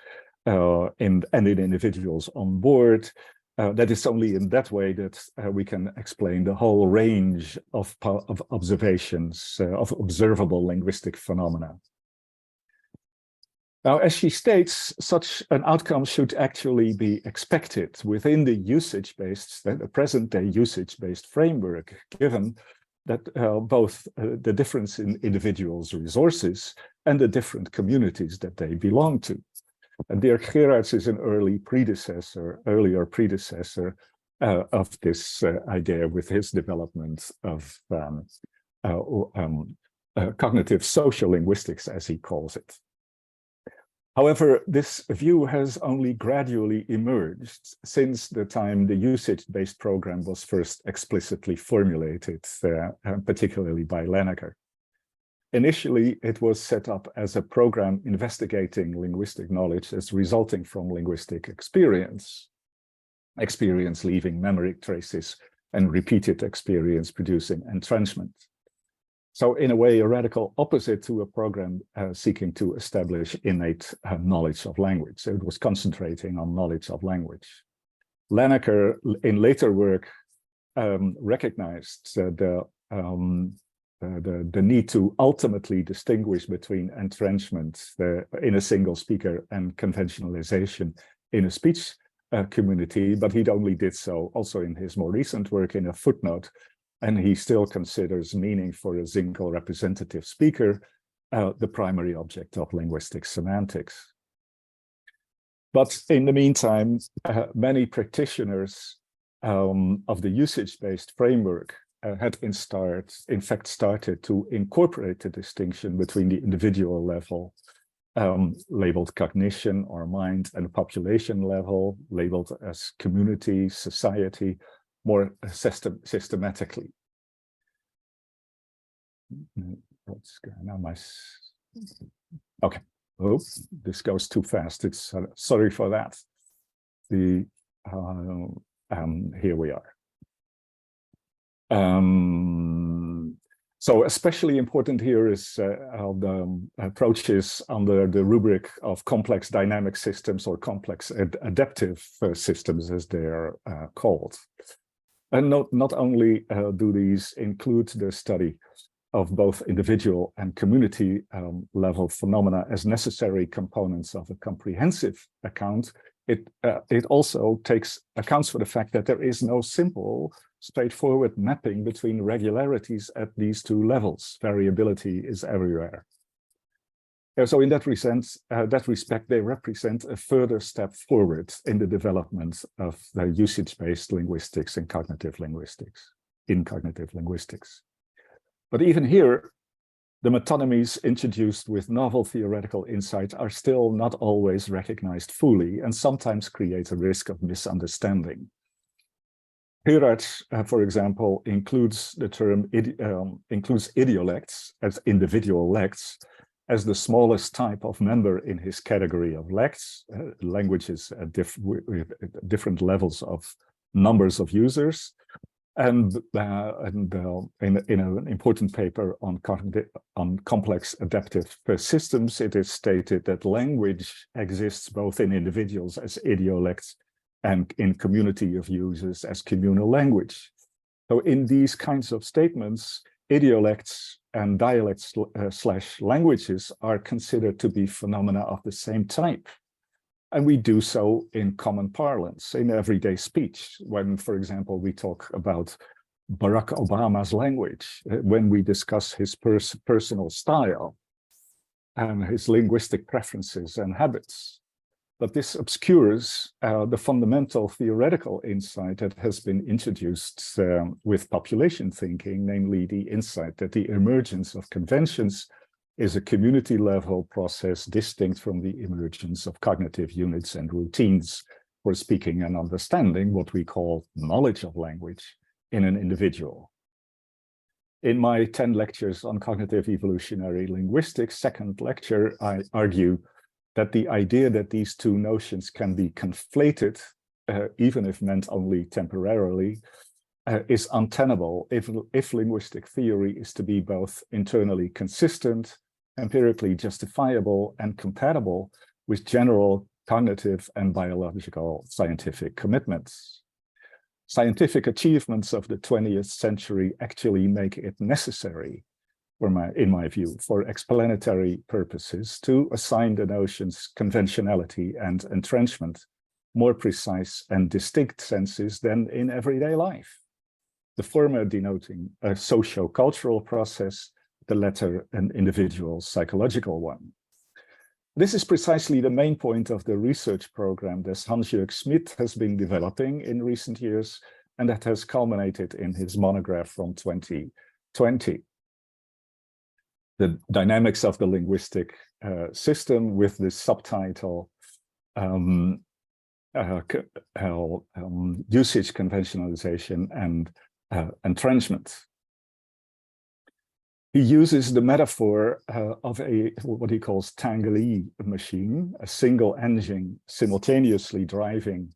and in individuals on board, that it's only in that way that we can explain the whole range of observations, of observable linguistic phenomena. Now, as she states, such an outcome should actually be expected within the usage-based, the present-day usage-based framework, given that both the difference in individuals' resources and the different communities that they belong to. And Dirk Gerards is an earlier predecessor of this idea with his development of cognitive social linguistics, as he calls it. However, this view has only gradually emerged since the time the usage-based program was first explicitly formulated, particularly by Linneker. Initially, it was set up as a program investigating linguistic knowledge as resulting from linguistic experience leaving memory traces, and repeated experience producing entrenchment. So in a way, a radical opposite to a program seeking to establish innate knowledge of language. So it was concentrating on knowledge of language. Linneker, in later work, recognized the need to ultimately distinguish between entrenchment in a single speaker and conventionalization in a speech community, but he only did so also in his more recent work in a footnote. And he still considers meaning for a single representative speaker the primary object of linguistic semantics. But in the meantime, many practitioners of the usage-based framework had in fact started to incorporate the distinction between the individual level, labeled cognition or mind, and population level, labeled as community, society, more systematically. What's going on? Okay. Oh, this goes too fast. It's sorry for that. Here we are. So especially important here is how the approaches under the rubric of complex dynamic systems or complex adaptive systems, as they're called. And not only do these include the study of both individual and community level phenomena as necessary components of a comprehensive account, it also accounts for the fact that there is no simple, straightforward mapping between regularities at these two levels. Variability is everywhere. So in that respect, they represent a further step forward in the development of the usage-based linguistics and cognitive linguistics, in cognitive linguistics. But even here, the metonymies introduced with novel theoretical insight are still not always recognized fully and sometimes create a risk of misunderstanding. Hierarch, for example, includes the term includes idiolects as individual lects as the smallest type of member in his category of lects, languages at different levels of numbers of users. And in an important paper on complex adaptive systems, it is stated that language exists both in individuals as idiolects and in community of users as communal language. So in these kinds of statements, idiolects and dialects / languages are considered to be phenomena of the same type. And we do so in common parlance, in everyday speech, when, for example, we talk about Barack Obama's language, when we discuss his personal style and his linguistic preferences and habits. But this obscures the fundamental theoretical insight that has been introduced with population thinking, namely the insight that the emergence of conventions is a community-level process distinct from the emergence of cognitive units and routines for speaking and understanding, what we call knowledge of language, in an individual. In my 10 lectures on cognitive evolutionary linguistics, second lecture, I argue that the idea that these two notions can be conflated, even if meant only temporarily, is untenable if linguistic theory is to be both internally consistent, empirically justifiable, and compatible with general cognitive and biological scientific commitments. Scientific achievements of the 20th century actually make it necessary, in my view, for explanatory purposes to assign the notions conventionality and entrenchment more precise and distinct senses than in everyday life. The former denoting a socio-cultural process, the latter an individual psychological one. This is precisely the main point of the research program that Hans-Jörg Schmidt has been developing in recent years, and that has culminated in his monograph from 2020. The dynamics of the linguistic system with this subtitle, usage conventionalization and entrenchment. He uses the metaphor of what he calls Tangle machine, a single engine simultaneously driving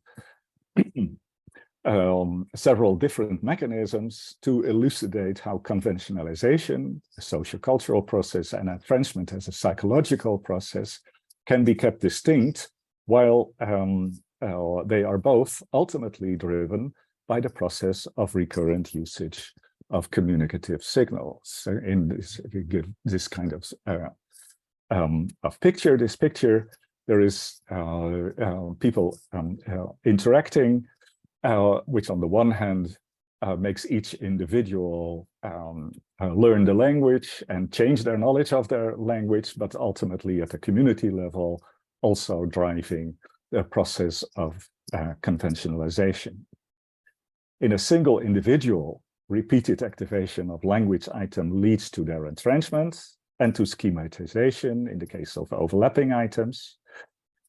several different mechanisms to elucidate how conventionalization, a sociocultural process, and entrenchment as a psychological process can be kept distinct, while they are both ultimately driven by the process of recurrent usage of communicative signals. In this, if you give this kind of picture, there is people interacting, which on the one hand makes each individual learn the language and change their knowledge of their language, but ultimately at the community level also driving the process of conventionalization. In a single individual, repeated activation of language item leads to their entrenchment and to schematization in the case of overlapping items.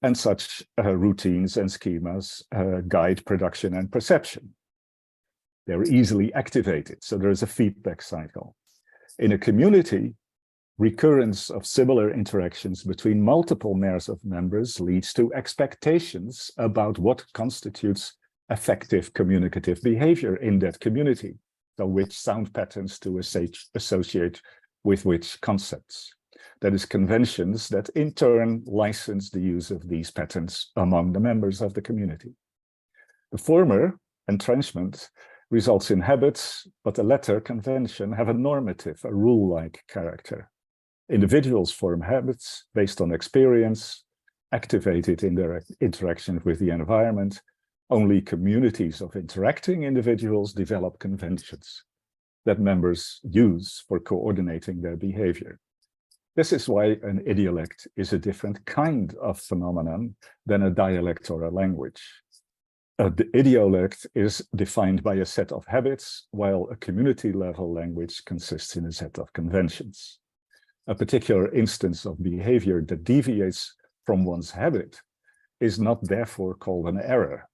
And such routines and schemas guide production and perception. They're easily activated, so there's a feedback cycle. In a community, recurrence of similar interactions between multiple pairs of members leads to expectations about what constitutes effective communicative behavior in that community. So which sound patterns to associate with which concepts. That is, conventions that in turn license the use of these patterns among the members of the community. The former, entrenchment, results in habits, but the latter, convention, have a normative, a rule-like character. Individuals form habits based on experience, activated in their interaction with the environment. Only communities of interacting individuals develop conventions that members use for coordinating their behavior. This is why an idiolect is a different kind of phenomenon than a dialect or a language. The idiolect is defined by a set of habits, while a community-level language consists in a set of conventions. A particular instance of behavior that deviates from one's habit is not therefore called an error,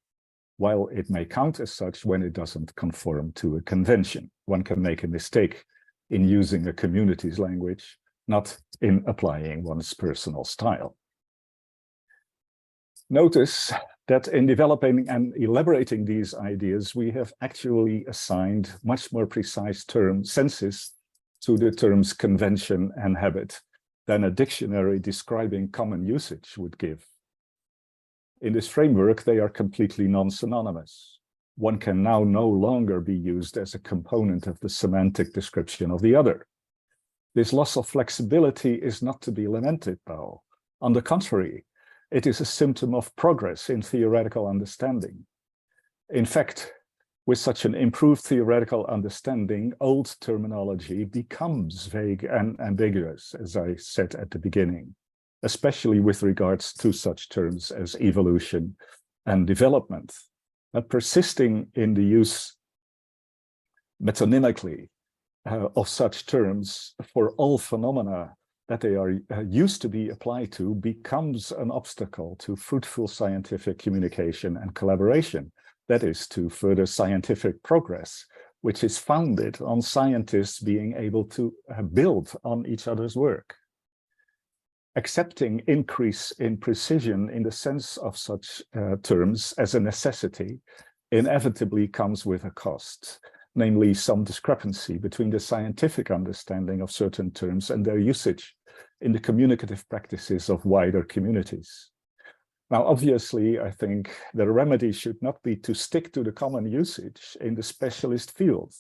while it may count as such when it doesn't conform to a convention. One can make a mistake in using a community's language, not in applying one's personal style. Notice that in developing and elaborating these ideas, we have actually assigned much more precise senses to the terms convention and habit than a dictionary describing common usage would give. In this framework, they are completely non-synonymous. One can now no longer be used as a component of the semantic description of the other. This loss of flexibility is not to be lamented, though. On the contrary, it is a symptom of progress in theoretical understanding. In fact, with such an improved theoretical understanding, old terminology becomes vague and ambiguous, as I said at the beginning, especially with regards to such terms as evolution and development. Persisting in the use metonymically of such terms for all phenomena that they are used to be applied to becomes an obstacle to fruitful scientific communication and collaboration, that is, to further scientific progress, which is founded on scientists being able to build on each other's work. Accepting increase in precision in the sense of such terms as a necessity inevitably comes with a cost, namely some discrepancy between the scientific understanding of certain terms and their usage in the communicative practices of wider communities. Now, obviously, I think the remedy should not be to stick to the common usage in the specialist field.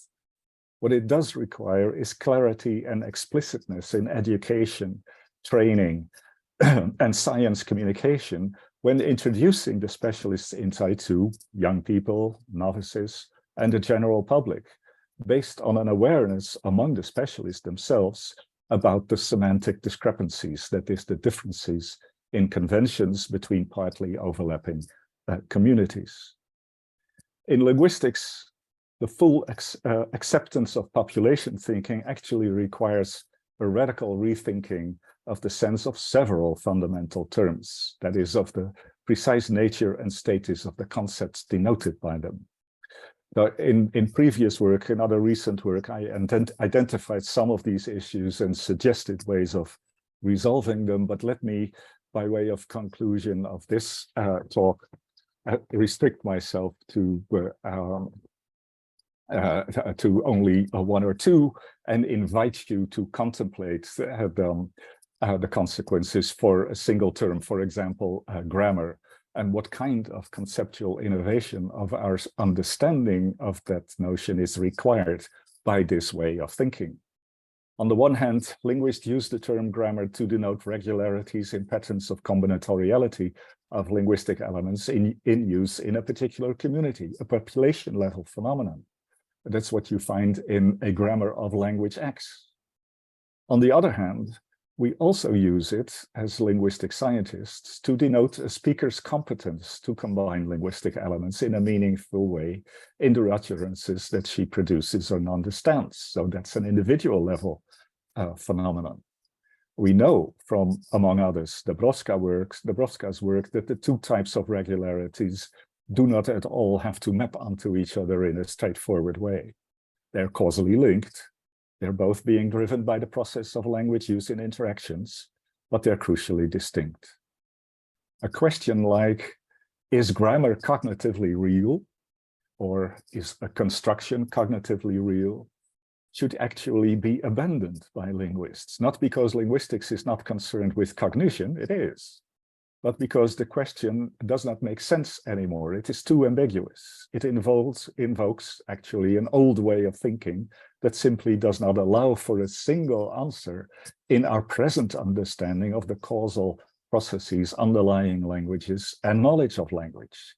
What it does require is clarity and explicitness in education, training, and science communication when introducing the specialist insight to young people, novices, and the general public, based on an awareness among the specialists themselves about the semantic discrepancies, that is, the differences in conventions between partly overlapping communities. In linguistics, the full acceptance of population thinking actually requires a radical rethinking of the sense of several fundamental terms, that is, of the precise nature and status of the concepts denoted by them. Now, in previous work, in other recent work, I identified some of these issues and suggested ways of resolving them, but let me, by way of conclusion of this talk, restrict myself to only one or two and invite you to contemplate the consequences for a single term, for example, grammar, and what kind of conceptual innovation of our understanding of that notion is required by this way of thinking. On the one hand, linguists use the term grammar to denote regularities in patterns of combinatoriality of linguistic elements in use in a particular community, a population level phenomenon. That's what you find in a grammar of language X. On the other hand, we also use it as linguistic scientists to denote a speaker's competence to combine linguistic elements in a meaningful way in the utterances that she produces or understands. So that's an individual level phenomenon. We know from, among others, Dabrowska's work, that the two types of regularities do not at all have to map onto each other in a straightforward way. They're causally linked. They're both being driven by the process of language use in interactions, but they're crucially distinct. A question like, is grammar cognitively real, or is a construction cognitively real, should actually be abandoned by linguists, not because linguistics is not concerned with cognition, it is, but because the question does not make sense anymore. It is too ambiguous. It invokes actually an old way of thinking that simply does not allow for a single answer in our present understanding of the causal processes underlying languages and knowledge of language.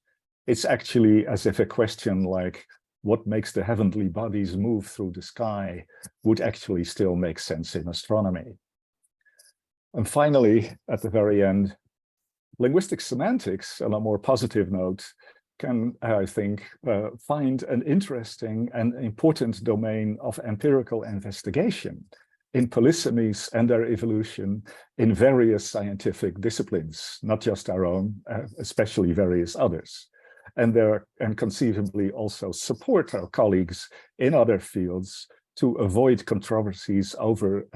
It's actually as if a question like, what makes the heavenly bodies move through the sky, would actually still make sense in astronomy. And finally, at the very end, linguistic semantics, on a more positive note, can, I think, find an interesting and important domain of empirical investigation in polysemies and their evolution in various scientific disciplines, not just our own, especially various others. And conceivably also support our colleagues in other fields to avoid controversies over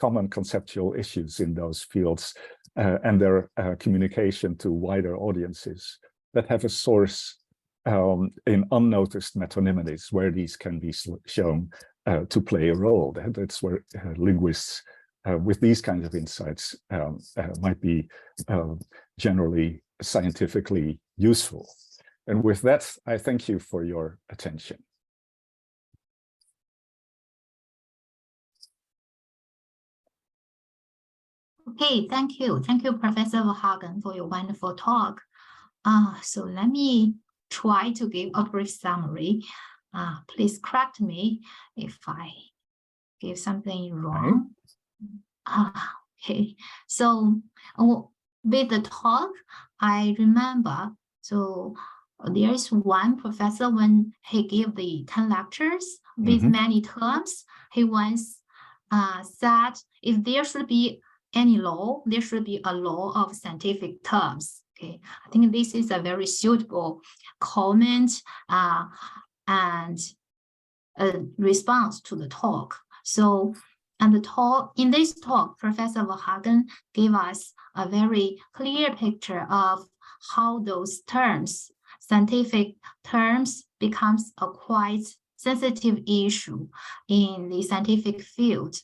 common conceptual issues in those fields and their communication to wider audiences that have a source in unnoticed metonymies, where these can be shown to play a role. That's where linguists with these kinds of insights might be generally scientifically useful. And with that, I thank you for your attention. Okay, thank you. Thank you, Professor Verhagen, for your wonderful talk. So let me try to give a brief summary. Please correct me if I give something wrong. Okay, so with the talk, I remember, so there is one professor when he gave the 10 lectures with many terms, he once said, if there should be any law, there should be a law of scientific terms. Okay, I think this is a very suitable comment and a response to the talk. So, and in this talk, Professor Verhagen gave us a very clear picture of how those terms, scientific terms, becomes a quite sensitive issue in the scientific field.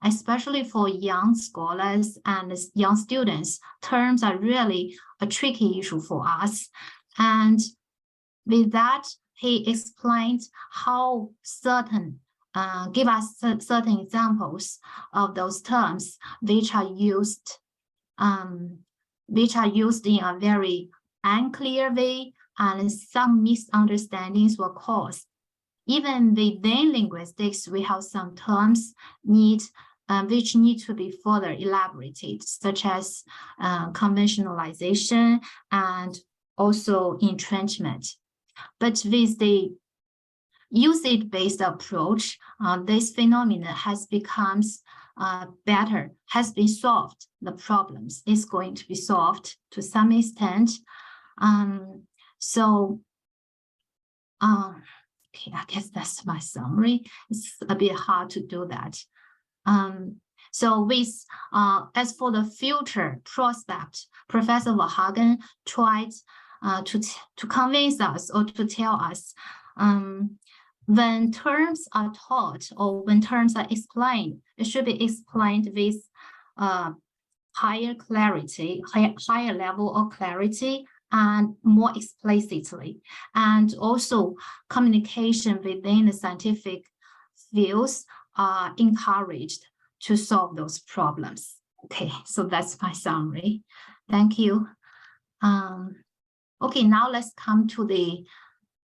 Especially for young scholars and young students, terms are really a tricky issue for us. And with that, he explained how give us certain examples of those terms which are used in a very unclear way, and some misunderstandings were caused. Even within linguistics, we have some terms which need to be further elaborated, such as conventionalization and also entrenchment. But with the usage-based approach, this phenomenon has become better, has been solved. The problems is going to be solved to some extent. Okay, I guess that's my summary. It's a bit hard to do that. So with as for the future prospect, Professor Verhagen tried to convince us or to tell us when terms are taught or when terms are explained, it should be explained with higher clarity, higher level of clarity, and more explicitly, and also communication within the scientific fields are encouraged to solve those problems. Okay, so that's my summary. Thank you. Okay, now let's come to the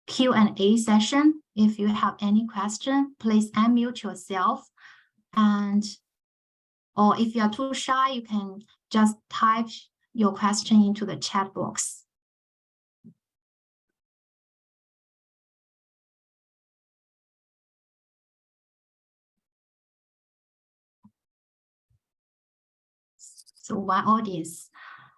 Q&A session. If you have any question, please unmute yourself, or if you are too shy, you can just type your question into the chat box. So one audience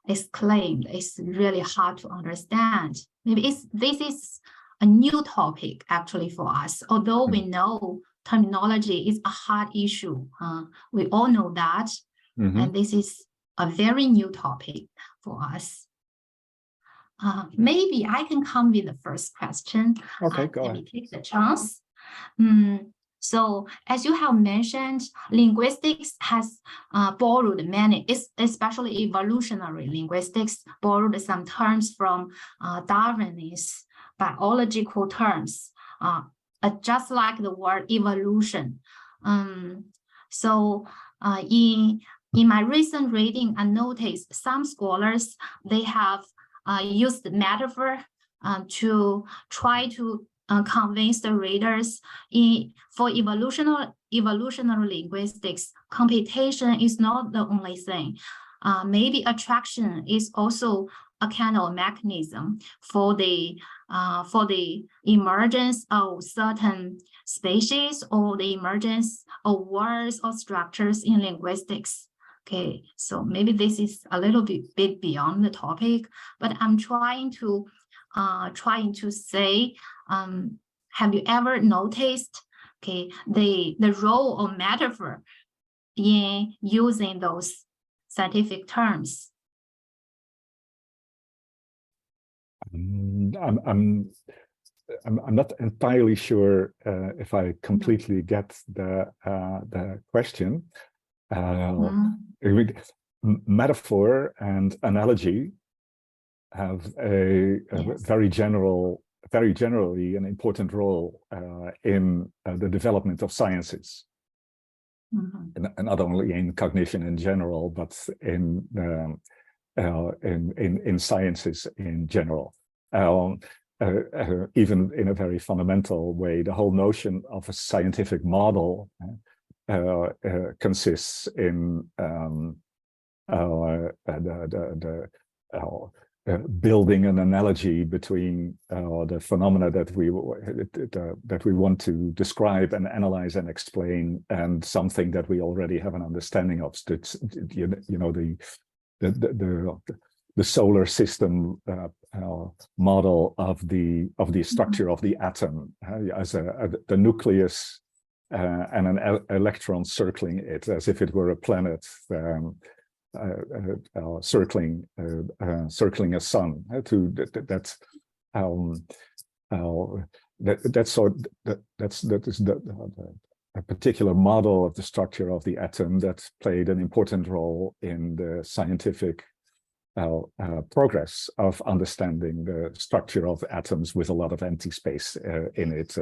exclaimed, it's really hard to understand. Maybe this is a new topic actually for us, although we know terminology is a hard issue. We all know that, and this is a very new topic for us. Maybe I can come with the first question. Okay, go ahead. Let me take the chance. So as you have mentioned, linguistics has borrowed many, especially evolutionary linguistics, borrowed some terms from Darwin's biological terms, just like the word evolution. So in my recent reading, I noticed some scholars, they have used metaphor to try to convince the readers for evolutionary linguistics, computation is not the only thing. Maybe attraction is also a kind of mechanism for the emergence of certain species or the emergence of words or structures in linguistics. Okay, so maybe this is a little bit beyond the topic, but I'm trying to say, have you ever noticed, okay, the role of metaphor in using those scientific terms? I'm not entirely sure if I completely get the question. Metaphor and analogy have a very generally an important role in the development of sciences, and not only in cognition in general, but in sciences in general. Even in a very fundamental way, the whole notion of a scientific model consists in building an analogy between the phenomena that we want to describe and analyze and explain, and something that we already have an understanding of. You know, the solar system model of the structure of the atom as the nucleus and an electron circling it as if it were a planet circling a sun. That's a particular model of the structure of the atom that played an important role in the scientific progress of understanding the structure of atoms with a lot of empty space in it,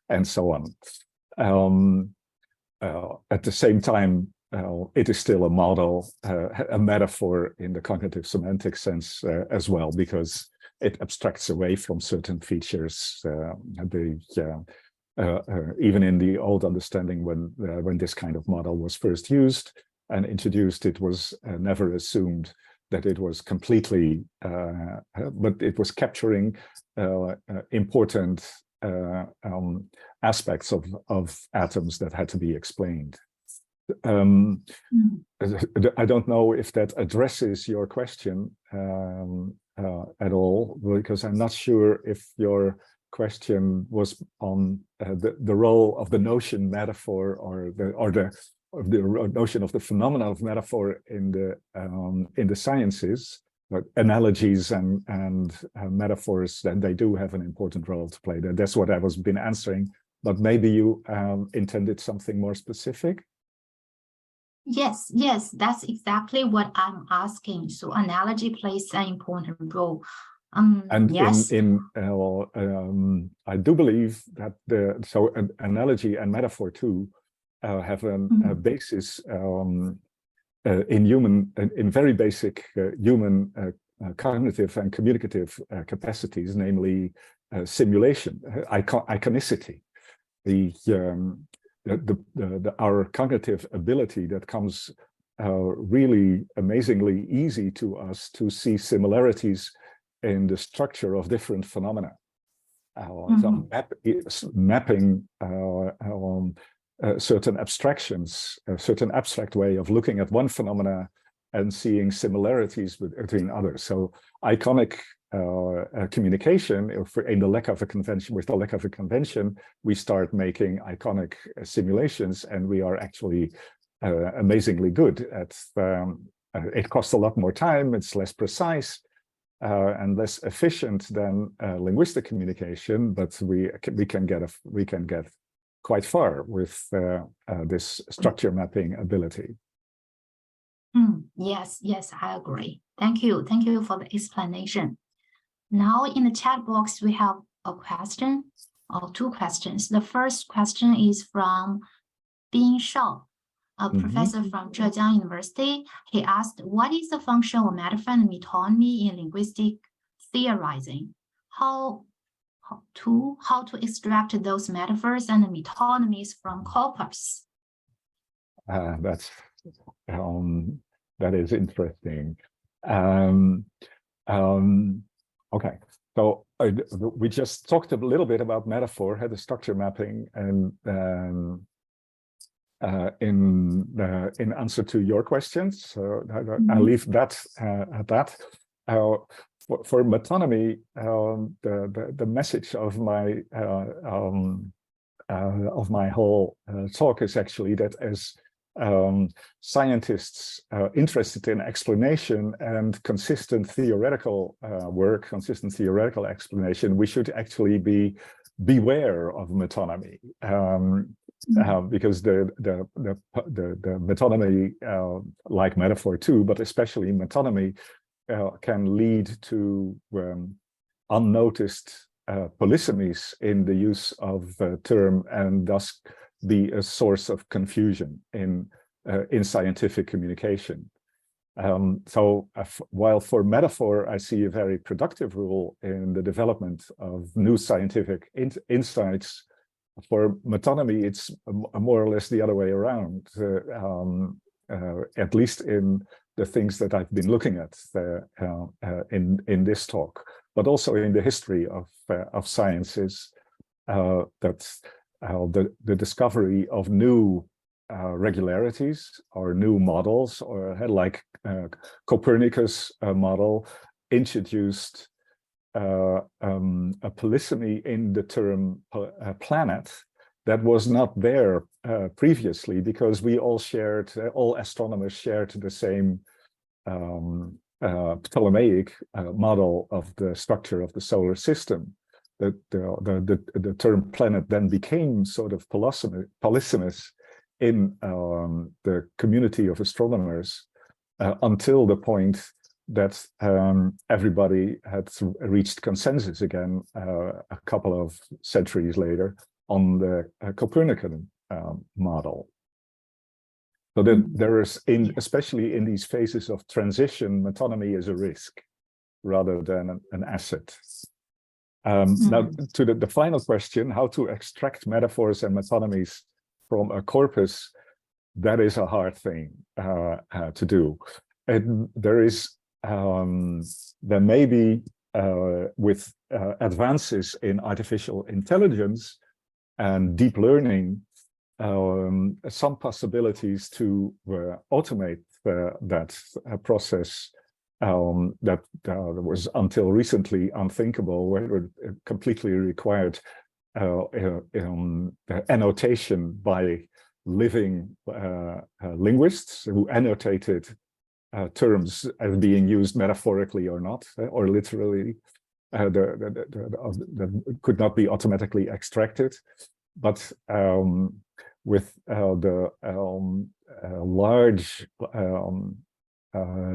and so on. At the same time, it is still a model, a metaphor in the cognitive semantic sense as well, because it abstracts away from certain features. Even in the old understanding, when this kind of model was first used and introduced, it was never assumed that it was completely, but it was capturing important aspects of atoms that had to be explained. I don't know if that addresses your question at all, because I'm not sure if your question was on the role of the notion metaphor or the notion of the phenomenon of metaphor in the sciences. But analogies and metaphors, then they do have an important role to play. That's what I was been answering. But maybe you intended something more specific. Yes, that's exactly what I'm asking. So analogy plays an important role. And yes. I do believe that an analogy and metaphor too have a basis in very basic human cognitive and communicative capacities, namely simulation, iconicity, our cognitive ability that comes really amazingly easy to us to see similarities in the structure of different phenomena. Mapping certain abstractions, a certain abstract way of looking at one phenomena and seeing similarities between others. So iconic communication, in the lack of a convention, with the lack of a convention, we start making iconic simulations, and we are actually amazingly good at. It costs a lot more time. It's less precise and less efficient than linguistic communication, but we can get quite far with this structure mapping ability. Yes, I agree. Thank you for the explanation. Now in the chat box, we have a question or two questions. The first question is from Bin Shao, a professor from Zhejiang University. He asked, what is the function of metaphor and metonymy in linguistic theorizing? How to extract those metaphors and metonymies from corpus? That is interesting. Okay, so we just talked a little bit about metaphor, had the structure mapping, and in answer to your questions, so I'll leave that at that. For metonymy, the message of my whole talk is actually that as scientists interested in explanation and consistent theoretical work, consistent theoretical explanation, we should actually beware of metonymy, because the metonymy, like metaphor too, but especially metonymy, can lead to unnoticed polysemies in the use of the term, and thus be a source of confusion in scientific communication. So while for metaphor, I see a very productive role in the development of new scientific insights, for metonymy, it's more or less the other way around, at least in the things that I've been looking at in this talk, but also in the history of sciences, that the discovery of new regularities or new models, or like Copernicus model introduced a polysemy in the term planet that was not there previously, because we all astronomers shared the same Ptolemaic model of the structure of the solar system. The term planet then became sort of polysemous in the community of astronomers until the point that everybody had reached consensus again a couple of centuries later on the Copernican model. So that there is, especially in these phases of transition, metonymy is a risk rather than an asset. Now, to the final question, how to extract metaphors and metonymies from a corpus, that is a hard thing to do. And there may be, with advances in artificial intelligence and deep learning, some possibilities to automate that process that was until recently unthinkable, where it completely required annotation by living linguists who annotated terms as being used metaphorically or not, or literally, that could not be automatically extracted. But with the large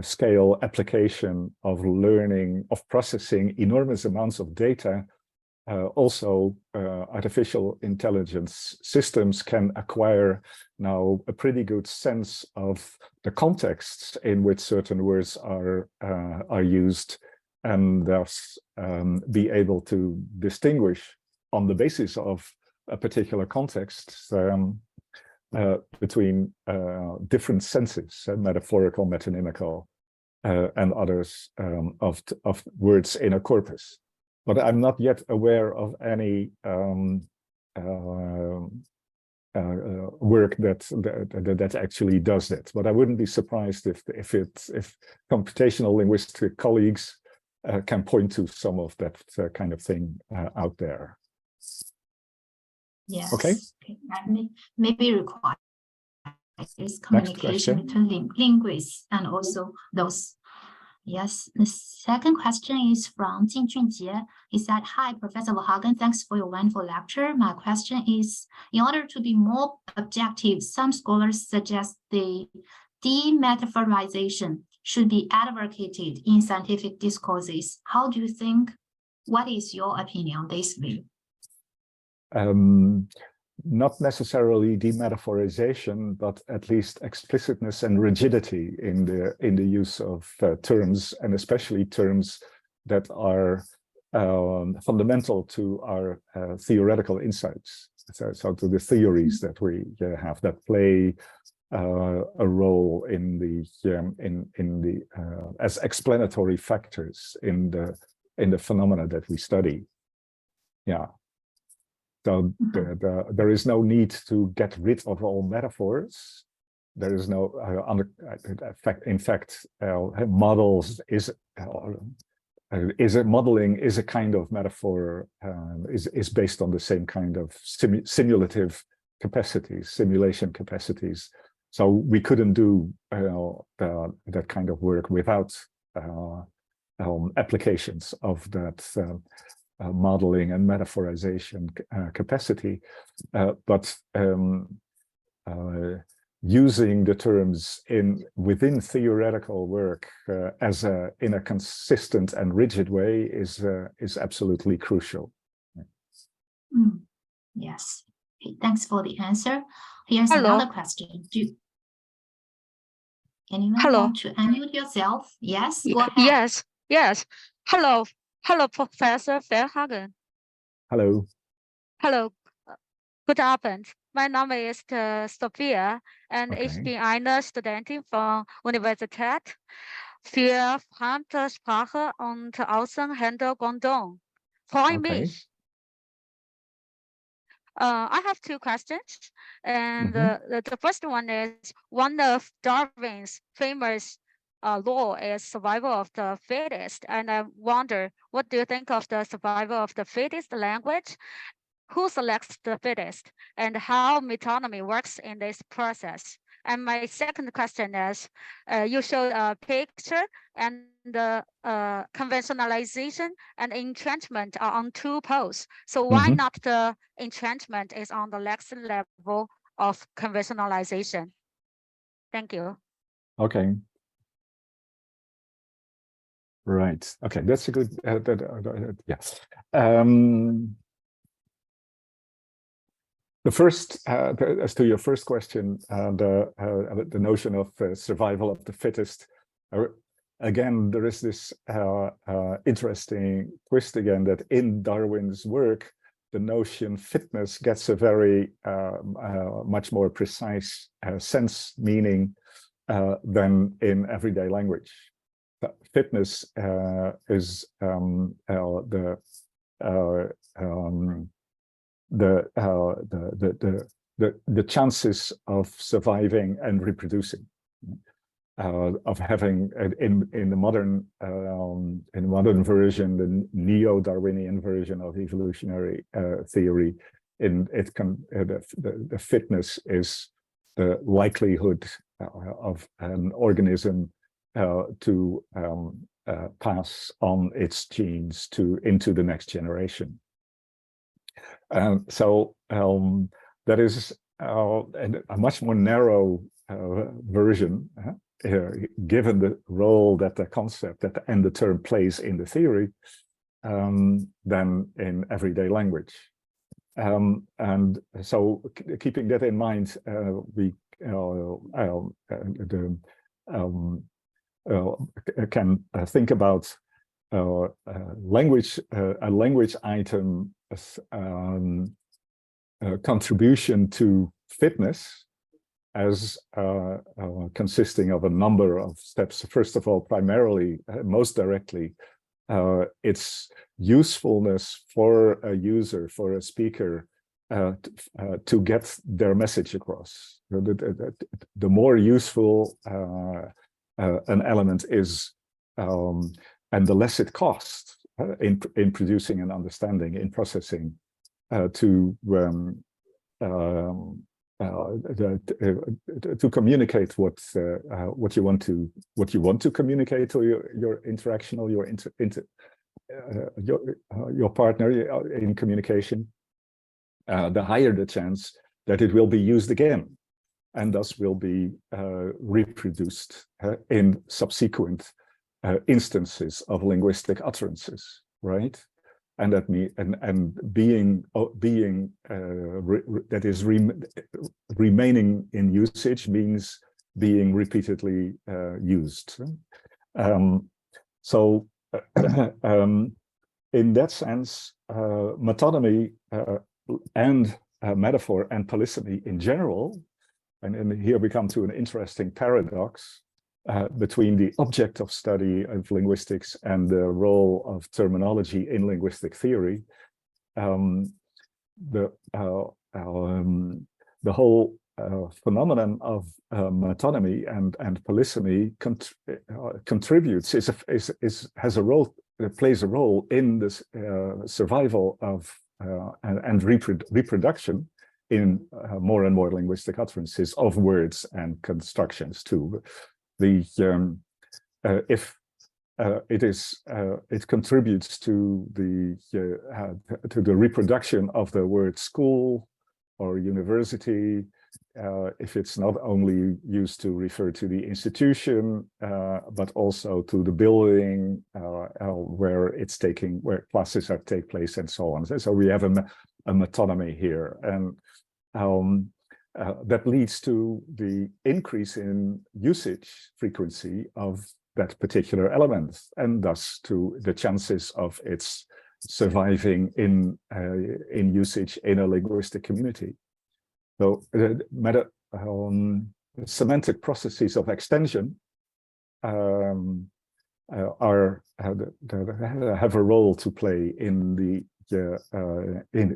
scale application of learning, of processing enormous amounts of data, also artificial intelligence systems can acquire now a pretty good sense of the contexts in which certain words are used, and thus be able to distinguish on the basis of a particular context between different senses, metaphorical, metonymical, and others of words in a corpus. But I'm not yet aware of any work that actually does that. But I wouldn't be surprised if computational linguistic colleagues can point to some of that kind of thing out there. Yes. Okay. That may be required. Is communication between linguists and also those. Yes, the second question is from Jin Junjie. He said, "Hi, Professor Verhagen, thanks for your wonderful lecture. My question is, in order to be more objective, some scholars suggest the demetaphorization should be advocated in scientific discourses. How do you think? What is your opinion on this view?" Not necessarily demetaphorization, but at least explicitness and rigidity in the use of terms, and especially terms that are fundamental to our theoretical insights. So to the theories that we have that play a role in the as explanatory factors in the phenomena that we study. Yeah. So there is no need to get rid of all metaphors. There is no in fact, models modeling is a kind of metaphor, is based on the same kind of simulative capacities, simulation capacities. So we couldn't do that kind of work without applications of that modeling and metaphorization capacity, but using the terms within theoretical work in a consistent and rigid way is absolutely crucial. Yes. Okay, thanks for the answer. Here's another question. Anyone want to unmute yourself? Yes, go ahead. Yes. Hello, Professor Verhagen. Hello. Hello. Good afternoon. My name is Sophia, and ich bin eine Studentin von Universität für Fremdsprache und Außenhintergrund. Freue mich. I have two questions, and the first one is, one of Darwin's famous law is survival of the fittest, and I wonder, what do you think of the survival of the fittest language? Who selects the fittest, and how metonymy works in this process? And my second question is, you showed a picture, and the conventionalization and entrenchment are on two poles. So why not the entrenchment is on the next level of conventionalization? Thank you. Okay. Right. Okay, that's a good. Yes. The first, as to your first question, the notion of survival of the fittest. Again, there is this interesting twist again, that in Darwin's work, the notion fitness gets a very much more precise sense meaning than in everyday language. Fitness is the the chances of surviving and reproducing, of having in the modern version, the neo-Darwinian version of evolutionary theory, the fitness is the likelihood of an organism to pass on its genes into the next generation. So that is a much more narrow version, given the role that the concept and the term plays in the theory, than in everyday language. And so, keeping that in mind, we can think about a language item as contribution to fitness as consisting of a number of steps. First of all, primarily, most directly, its usefulness for a user, for a speaker, to get their message across. The more useful an element is, and the less it costs in producing an understanding, in processing, to communicate what you want to communicate to your interactional, your partner in communication, the higher the chance that it will be used again, and thus will be reproduced in subsequent instances of linguistic utterances, right? And that that is remaining in usage means being repeatedly used. So in that sense, metonymy and metaphor and polysemy in general, and here we come to an interesting paradox between the object of study of linguistics and the role of terminology in linguistic theory. The whole phenomenon of metonymy and polysemy contributes, has a role, plays a role in this survival of and reproduction in more and more linguistic utterances of words and constructions too. It contributes to the reproduction of the word school or university, if it's not only used to refer to the institution, but also to the building where classes take place and so on. So we have a metonymy here, and that leads to the increase in usage frequency of that particular element, and thus to the chances of its surviving in usage in a linguistic community. So semantic processes of extension have a role to play in the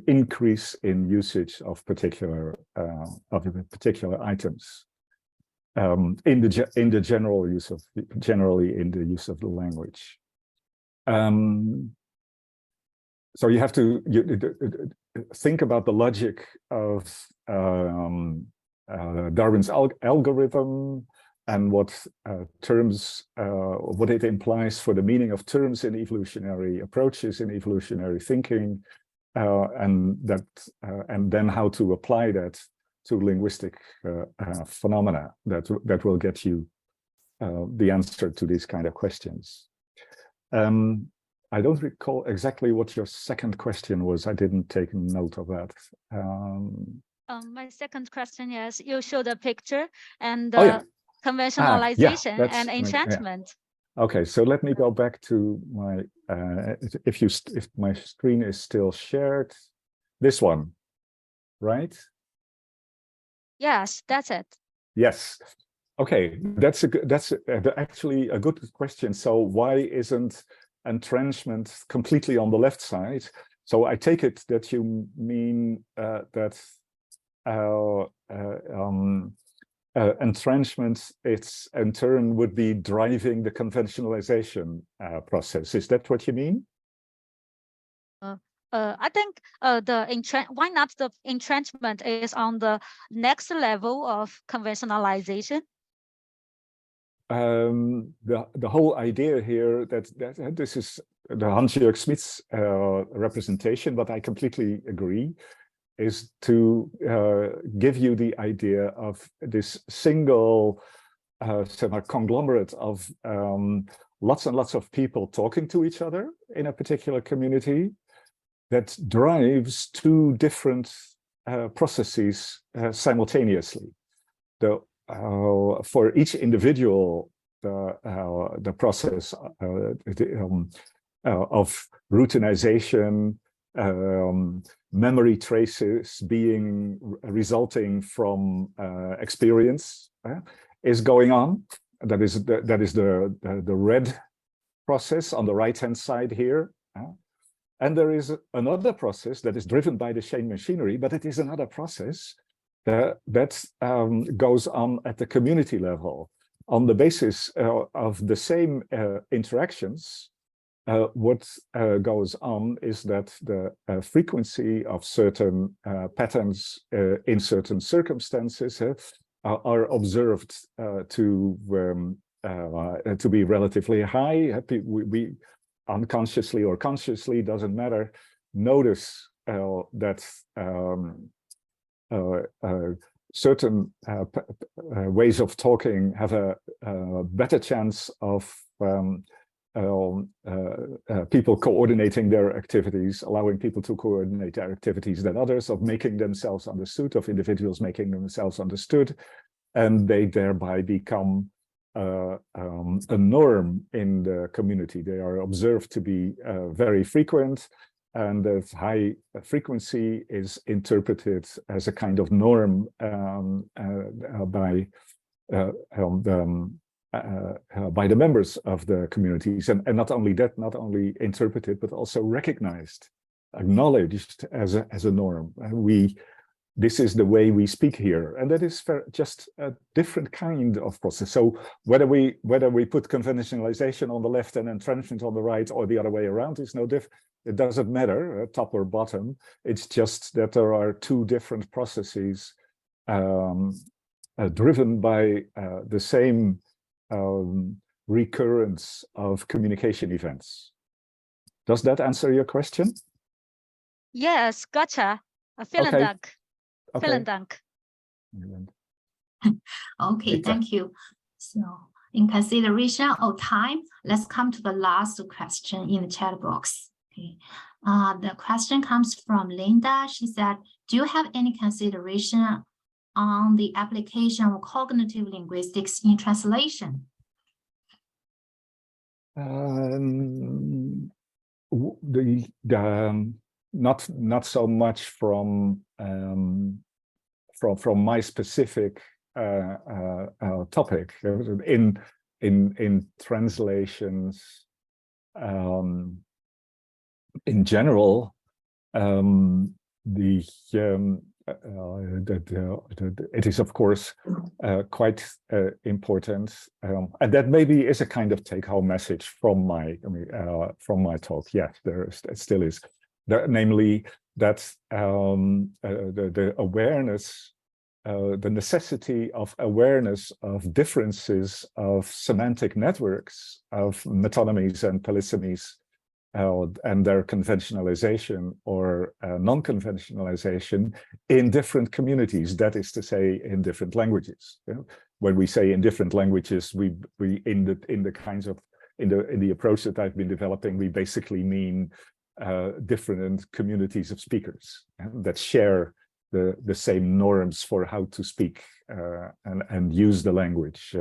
increase in usage of particular items, in the general use of the language. So you have to think about the logic of Darwin's algorithm and what what it implies for the meaning of terms in evolutionary approaches, in evolutionary thinking, and then how to apply that to linguistic phenomena that will get you the answer to these kind of questions. I don't recall exactly what your second question was. I didn't take note of that. My second question is, you showed a picture and conventionalization and enchantment. Yeah. Okay, so let me go back to my, if my screen is still shared, this one, right? Yes, that's it. Yes. Okay, that's actually a good question. So why isn't entrenchment completely on the left side? So I take it that you mean that entrenchment, it's in turn would be driving the conventionalization process. Is that what you mean? I think why not the entrenchment is on the next level of conventionalization? The whole idea here that this is the Hans-Jörg Smith's representation, but I completely agree, is to give you the idea of this single conglomerate of lots and lots of people talking to each other in a particular community that drives two different processes simultaneously. For each individual, the process of routinization, memory traces resulting from experience is going on. That is the red process on the right-hand side here. And there is another process that is driven by the chain machinery, but it is another process that goes on at the community level. On the basis of the same interactions, what goes on is that the frequency of certain patterns in certain circumstances are observed to be relatively high. We unconsciously or consciously, doesn't matter, notice that certain ways of talking have a better chance of people coordinating their activities, allowing people to coordinate their activities than others, of making themselves understood, of individuals making themselves understood, and they thereby become a norm in the community. They are observed to be very frequent, and the high frequency is interpreted as a kind of norm by the members of the communities, and not only that, not only interpreted but also recognized, acknowledged as a norm. This is the way we speak here, and that is just a different kind of process. So whether we put conventionalization on the left and entrenchment on the right, or the other way around, is no different. It doesn't matter, top or bottom. It's just that there are two different processes driven by the same recurrence of communication events. Does that answer your question? Yes, gotcha. Vielen Dank. Okay. Vielen Dank. Okay, thank you. So in consideration of time, let's come to the last question in the chat box. Okay. The question comes from Linda. She said, do you have any consideration on the application of cognitive linguistics in translation? Not so much from my specific topic. In translations in general, it is of course quite important, and that maybe is a kind of take-home message from my talk. Yes, it still is. Namely that the awareness, the necessity of awareness of differences of semantic networks, of metonymies and polysemies, and their conventionalization or non-conventionalization in different communities, that is to say, in different languages. When we say in different languages, we in the approach that I've been developing, we basically mean different communities of speakers that share the same norms for how to speak and use the language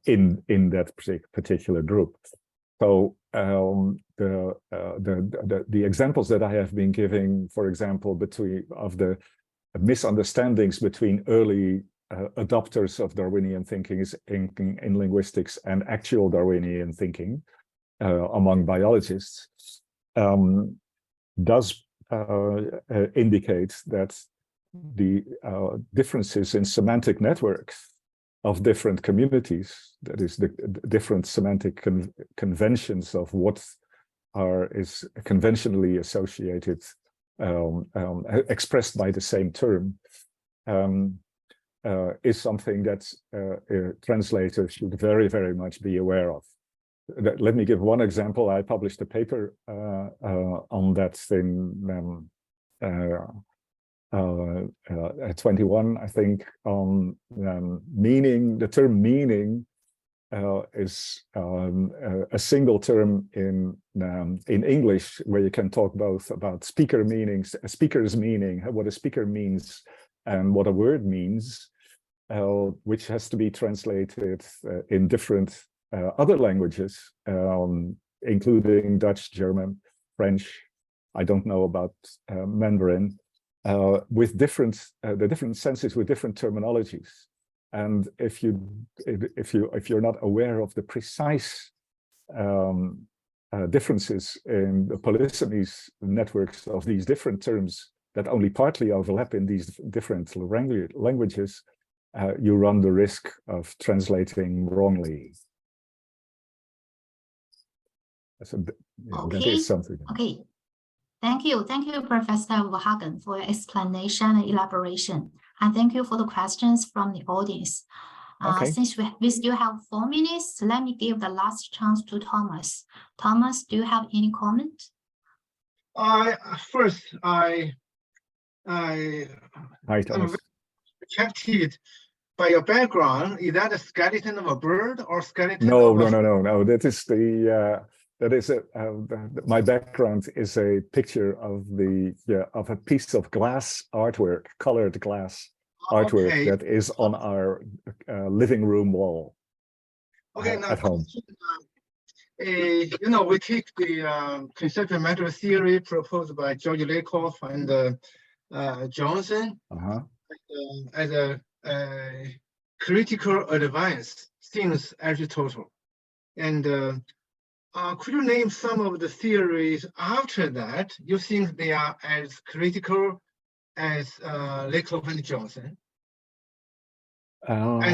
in that particular group. So the examples that I have been giving, for example, of the misunderstandings between early adopters of Darwinian thinking in linguistics and actual Darwinian thinking among biologists, does indicate that differences in semantic networks of different communities, that is the different semantic conventions of what is conventionally associated, expressed by the same term, is something that translators should very, very much be aware of. Let me give one example. I published a paper on that in at 21, I think, on meaning. The term meaning is a single term in English, where you can talk both about speaker's meaning, what a speaker means, and what a word means, which has to be translated in different other languages, including Dutch, German, French. I don't know about Mandarin, with the different senses, with different terminologies. And if you're not aware of the precise differences in the polysemy networks of these different terms that only partly overlap in these different languages, you run the risk of translating wrongly. So okay. That is something. Okay. Thank you, Professor Verhagen, for your explanation and elaboration. And thank you for the questions from the audience. Okay. Since we still have 4 minutes, let me give the last chance to Thomas. Thomas, do you have any comment? First, Hi, I'm Thomas. attracted by your background. Is that a skeleton of a bird or skeleton No, of no. That is my background is a picture of a piece of glass artwork, colored glass artwork, okay, that is on our living room wall. Okay, now, at home. we take the conceptual matter theory proposed by George Lakoff and Johnson as a critical advance since Aristotle. And could you name some of the theories after that you think they are as critical as Lakoff and Johnson? As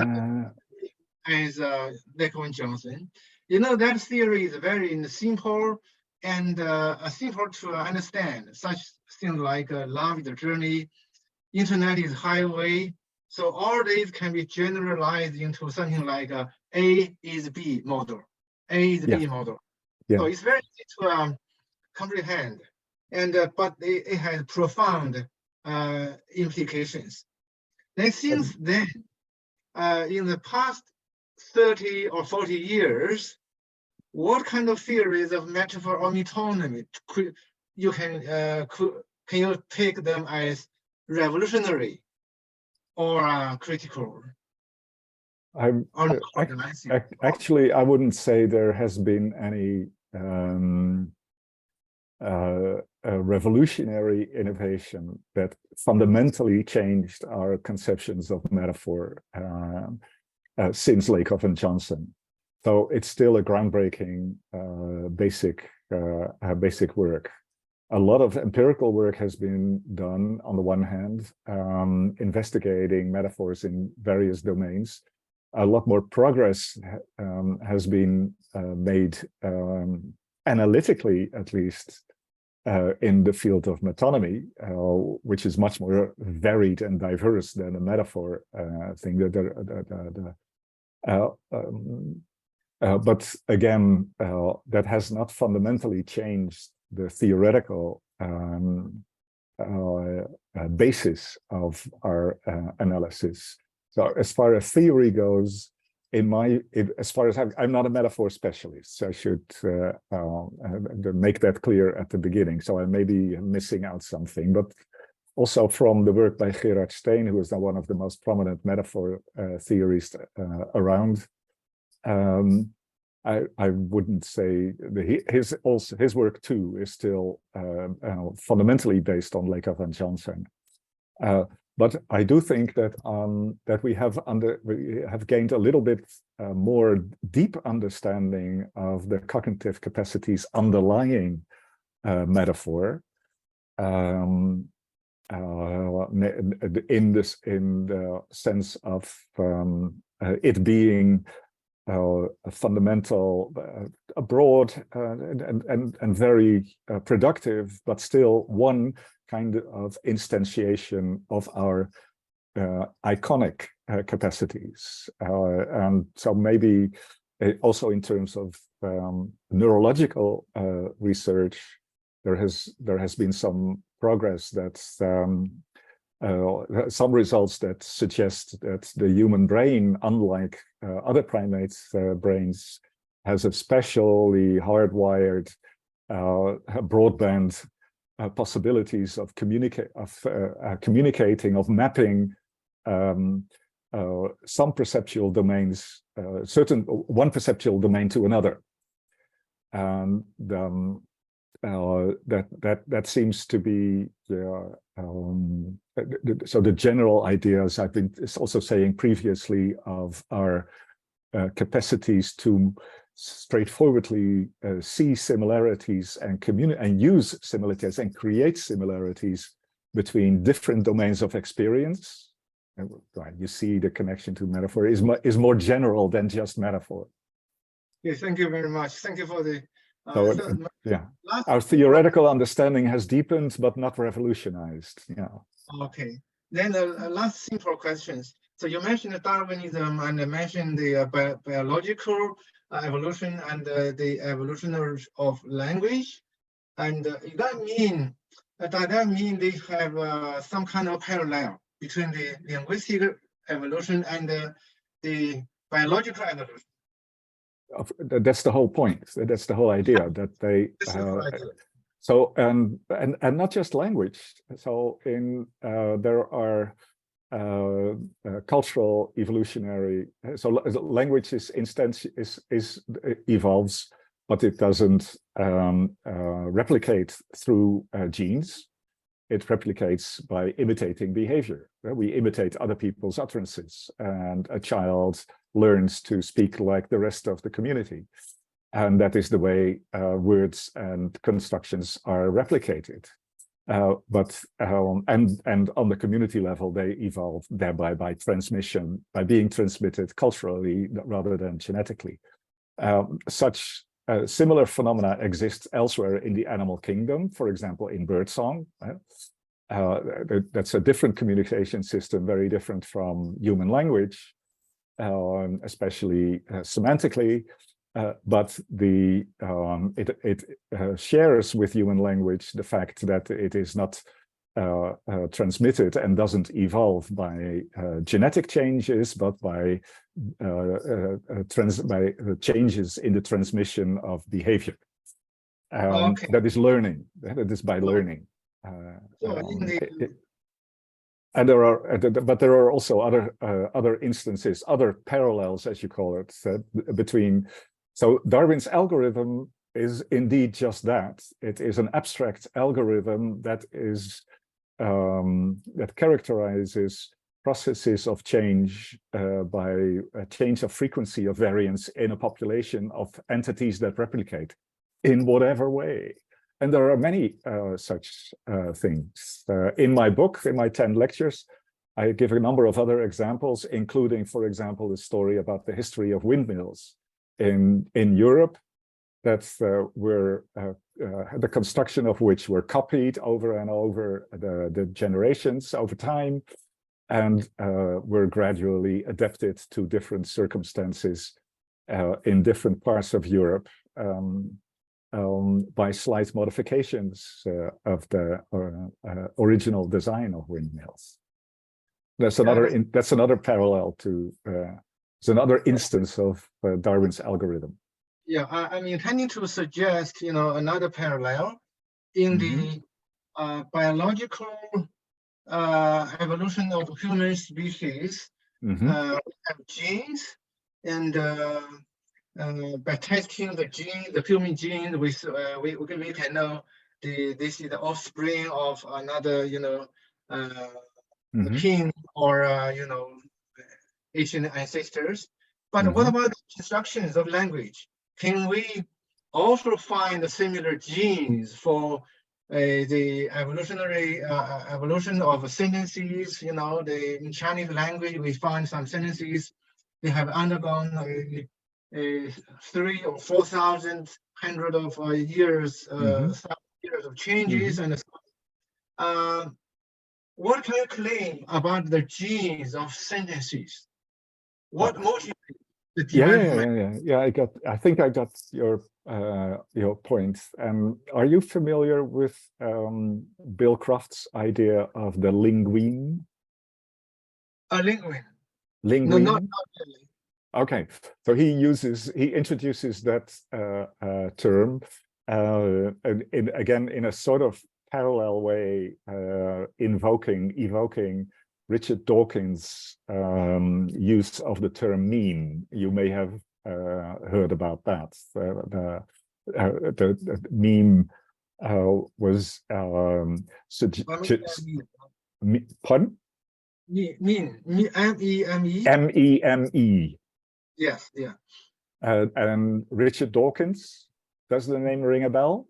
Lakoff and Johnson. That theory is very simple and simple to understand. Such things like love is a journey, internet is highway. So all these can be generalized into something like A is B model. A is B model. Yeah. So it's very easy to comprehend, and but it has profound implications. And since then, in the past 30 or 40 years, what kind of theories of metaphor or metonymy can you take them as revolutionary or critical? Actually, I wouldn't say there has been any revolutionary innovation that fundamentally changed our conceptions of metaphor since Lakoff and Johnson. So it's still a groundbreaking basic work. A lot of empirical work has been done, on the one hand, investigating metaphors in various domains. A lot more progress has been made analytically, at least, in the field of metonymy, which is much more varied and diverse than a metaphor thing. But again, that has not fundamentally changed the theoretical basis of our analysis. So as far as theory goes, as far as I'm not a metaphor specialist, so I should make that clear at the beginning. So I may be missing out something, but also from the work by Gerard Steen, who is now one of the most prominent metaphor theorists around, I wouldn't say his work too is still fundamentally based on Lakoff and Johnson. But I do think that that we have gained a little bit more deep understanding of the cognitive capacities underlying metaphor, in the sense of it being a fundamental, broad and very productive, but still one kind of instantiation of our iconic capacities. And so maybe also in terms of neurological research, there has been some progress that some results that suggest that the human brain, unlike other primates' brains, has a specially hardwired broadband possibilities of communicating, of mapping some perceptual domains, one perceptual domain to another, and that seems to be so the general ideas I've been also saying previously of our capacities to straightforwardly see similarities and use similarities and create similarities between different domains of experience. And you see the connection to metaphor is more general than just metaphor. Yes, thank you very much. Thank you for the yeah. Our theoretical understanding has deepened, but not revolutionized. Yeah. Okay. Then the last simple questions. So you mentioned Darwinism and mentioned the biological evolution and the evolution of language. And does that mean they have some kind of parallel between the linguistic evolution and the biological evolution? That's the whole point. That's the whole idea that they. So and not just language. So in there are cultural evolutionary. So language evolves, but it doesn't replicate through genes. It replicates by imitating behavior. We imitate other people's utterances, and a child learns to speak like the rest of the community. And that is the way words and constructions are replicated. But on the community level, they evolve thereby by transmission, by being transmitted culturally rather than genetically. Such similar phenomena exist elsewhere in the animal kingdom, for example, in birdsong. That's a different communication system, very different from human language, especially semantically. But it shares with human language the fact that it is not transmitted and doesn't evolve by genetic changes, but by changes in the transmission of behavior. Okay. That is learning. That is by learning. And there are also other instances, other parallels, as you call it, between. So Darwin's algorithm is indeed just that. It is an abstract algorithm that is that characterizes processes of change by a change of frequency of variance in a population of entities that replicate in whatever way. And there are many such things. In my book, in my 10 lectures, I give a number of other examples, including, for example, the story about the history of windmills in Europe, that were the construction of which were copied over and over the generations over time, and were gradually adapted to different circumstances in different parts of Europe by slight modifications of the original design of windmills. That's another parallel to. It's another instance of Darwin's algorithm. Yeah, I'm intending to suggest, another parallel in the biological evolution of human species. We have genes, and by testing the human gene, we can know this is the offspring of another, kin or Asian ancestors. But what about the constructions of language? Can we also find similar genes for the evolution of sentences. You know, in Chinese language, we find some sentences they have undergone 3,000 or 4,000 hundred of years, years of changes, and so on. What can you claim about the genes of sentences? What motivates the Yeah. I think I got your point. Are you familiar with Bill Croft's idea of the linguine? A linguine. Linguine? No, not really. Okay, so he introduces that term again in a sort of parallel way, evoking Richard Dawkins' use of the term meme. You may have heard about that. The meme was pardon? M-E-M-E. M-E-M-E. Yes, yeah. And Richard Dawkins, does the name ring a bell?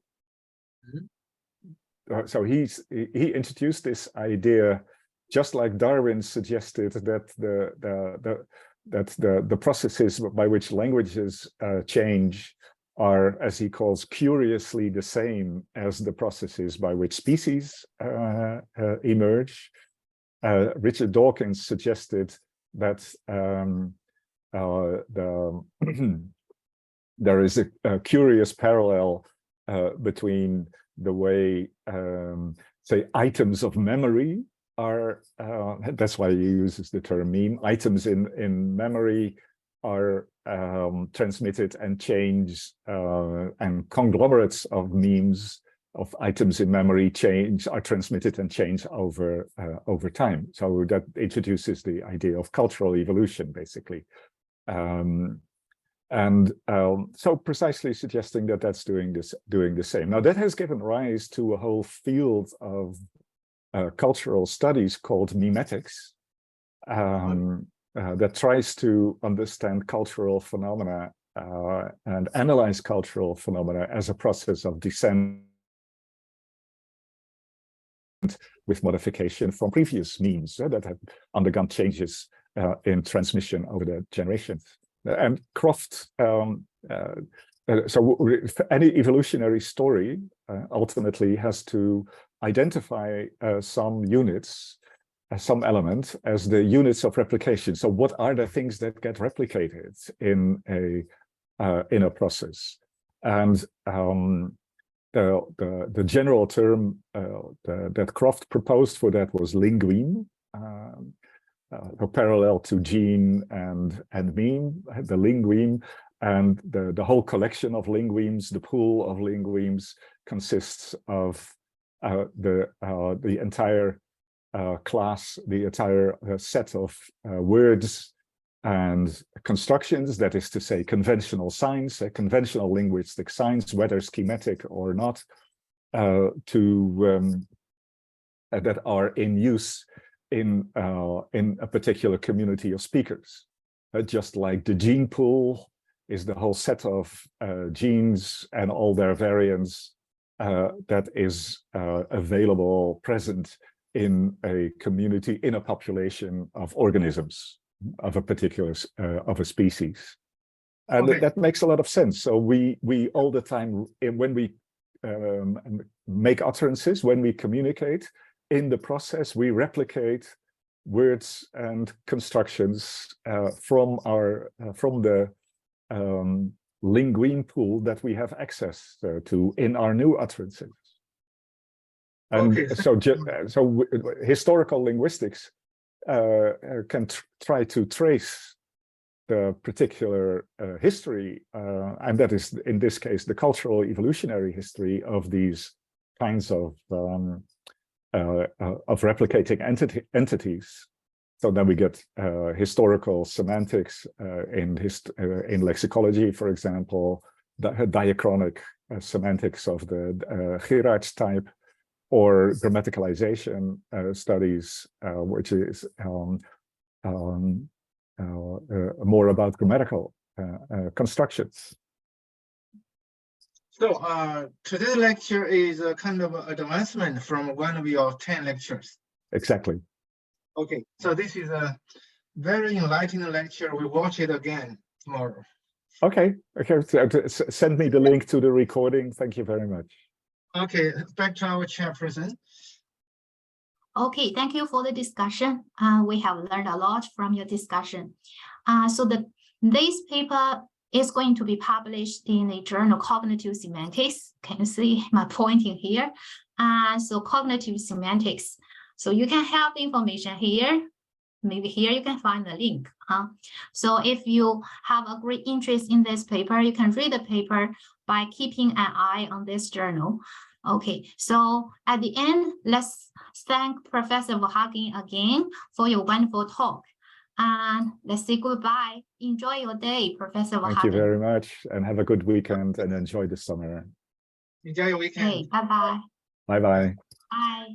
So he introduced this idea, just like Darwin suggested that the processes by which languages change are, as he calls, curiously the same as the processes by which species emerge. Richard Dawkins suggested that there is a curious parallel between the way, say, items of memory are, that's why he uses the term meme, items in memory are transmitted and change, and conglomerates of memes, of items in memory are transmitted and change over time. So that introduces the idea of cultural evolution, basically. So precisely suggesting that that's doing the same. Now that has given rise to a whole field of cultural studies called memetics, that tries to understand cultural phenomena and analyze cultural phenomena as a process of descent with modification from previous memes that have undergone changes in transmission over the generations. And Croft, so any evolutionary story ultimately has to identify some units, some element as the units of replication. So what are the things that get replicated in a process? And the general term that Croft proposed for that was linguine, parallel to gene and meme, the linguine, and the whole collection of linguines, the pool of linguines consists of the entire class, the entire set of words and constructions, that is to say conventional signs, conventional linguistic signs, whether schematic or not, that are in use in a particular community of speakers. Just like the gene pool is the whole set of genes and all their variants that is available, present in a community, in a population of organisms of a particular of a species. And that makes a lot of sense. So we all the time, when we make utterances, when we communicate, in the process we replicate words and constructions from the linguine pool that we have access to in our new utterances. And so historical linguistics can try to trace the particular history, and that is, in this case, the cultural evolutionary history of these kinds of replicating entities. So then we get historical semantics in lexicology, for example, the diachronic semantics of the Gerards type, or grammaticalization studies, which is more about grammatical constructions. So today's lecture is a kind of advancement from one of your 10 lectures. Exactly. Okay, so this is a very enlightening lecture. We'll watch it again tomorrow. Okay. Okay. Send me the link to the recording. Thank you very much. Okay, back to our chairperson. Okay, thank you for the discussion. We have learned a lot from your discussion. So this paper is going to be published in the journal Cognitive Semantics. Can you see my pointing here? So Cognitive Semantics. So you can have the information here. Maybe here you can find the link. So if you have a great interest in this paper, you can read the paper by keeping an eye on this journal. Okay, so at the end, let's thank Professor Verhagen again for your wonderful talk. And let's say goodbye. Enjoy your day, Professor Verhagen. Thank you very much, and have a good weekend and enjoy the summer. Enjoy your weekend. Okay, bye-bye. Bye-bye. Bye.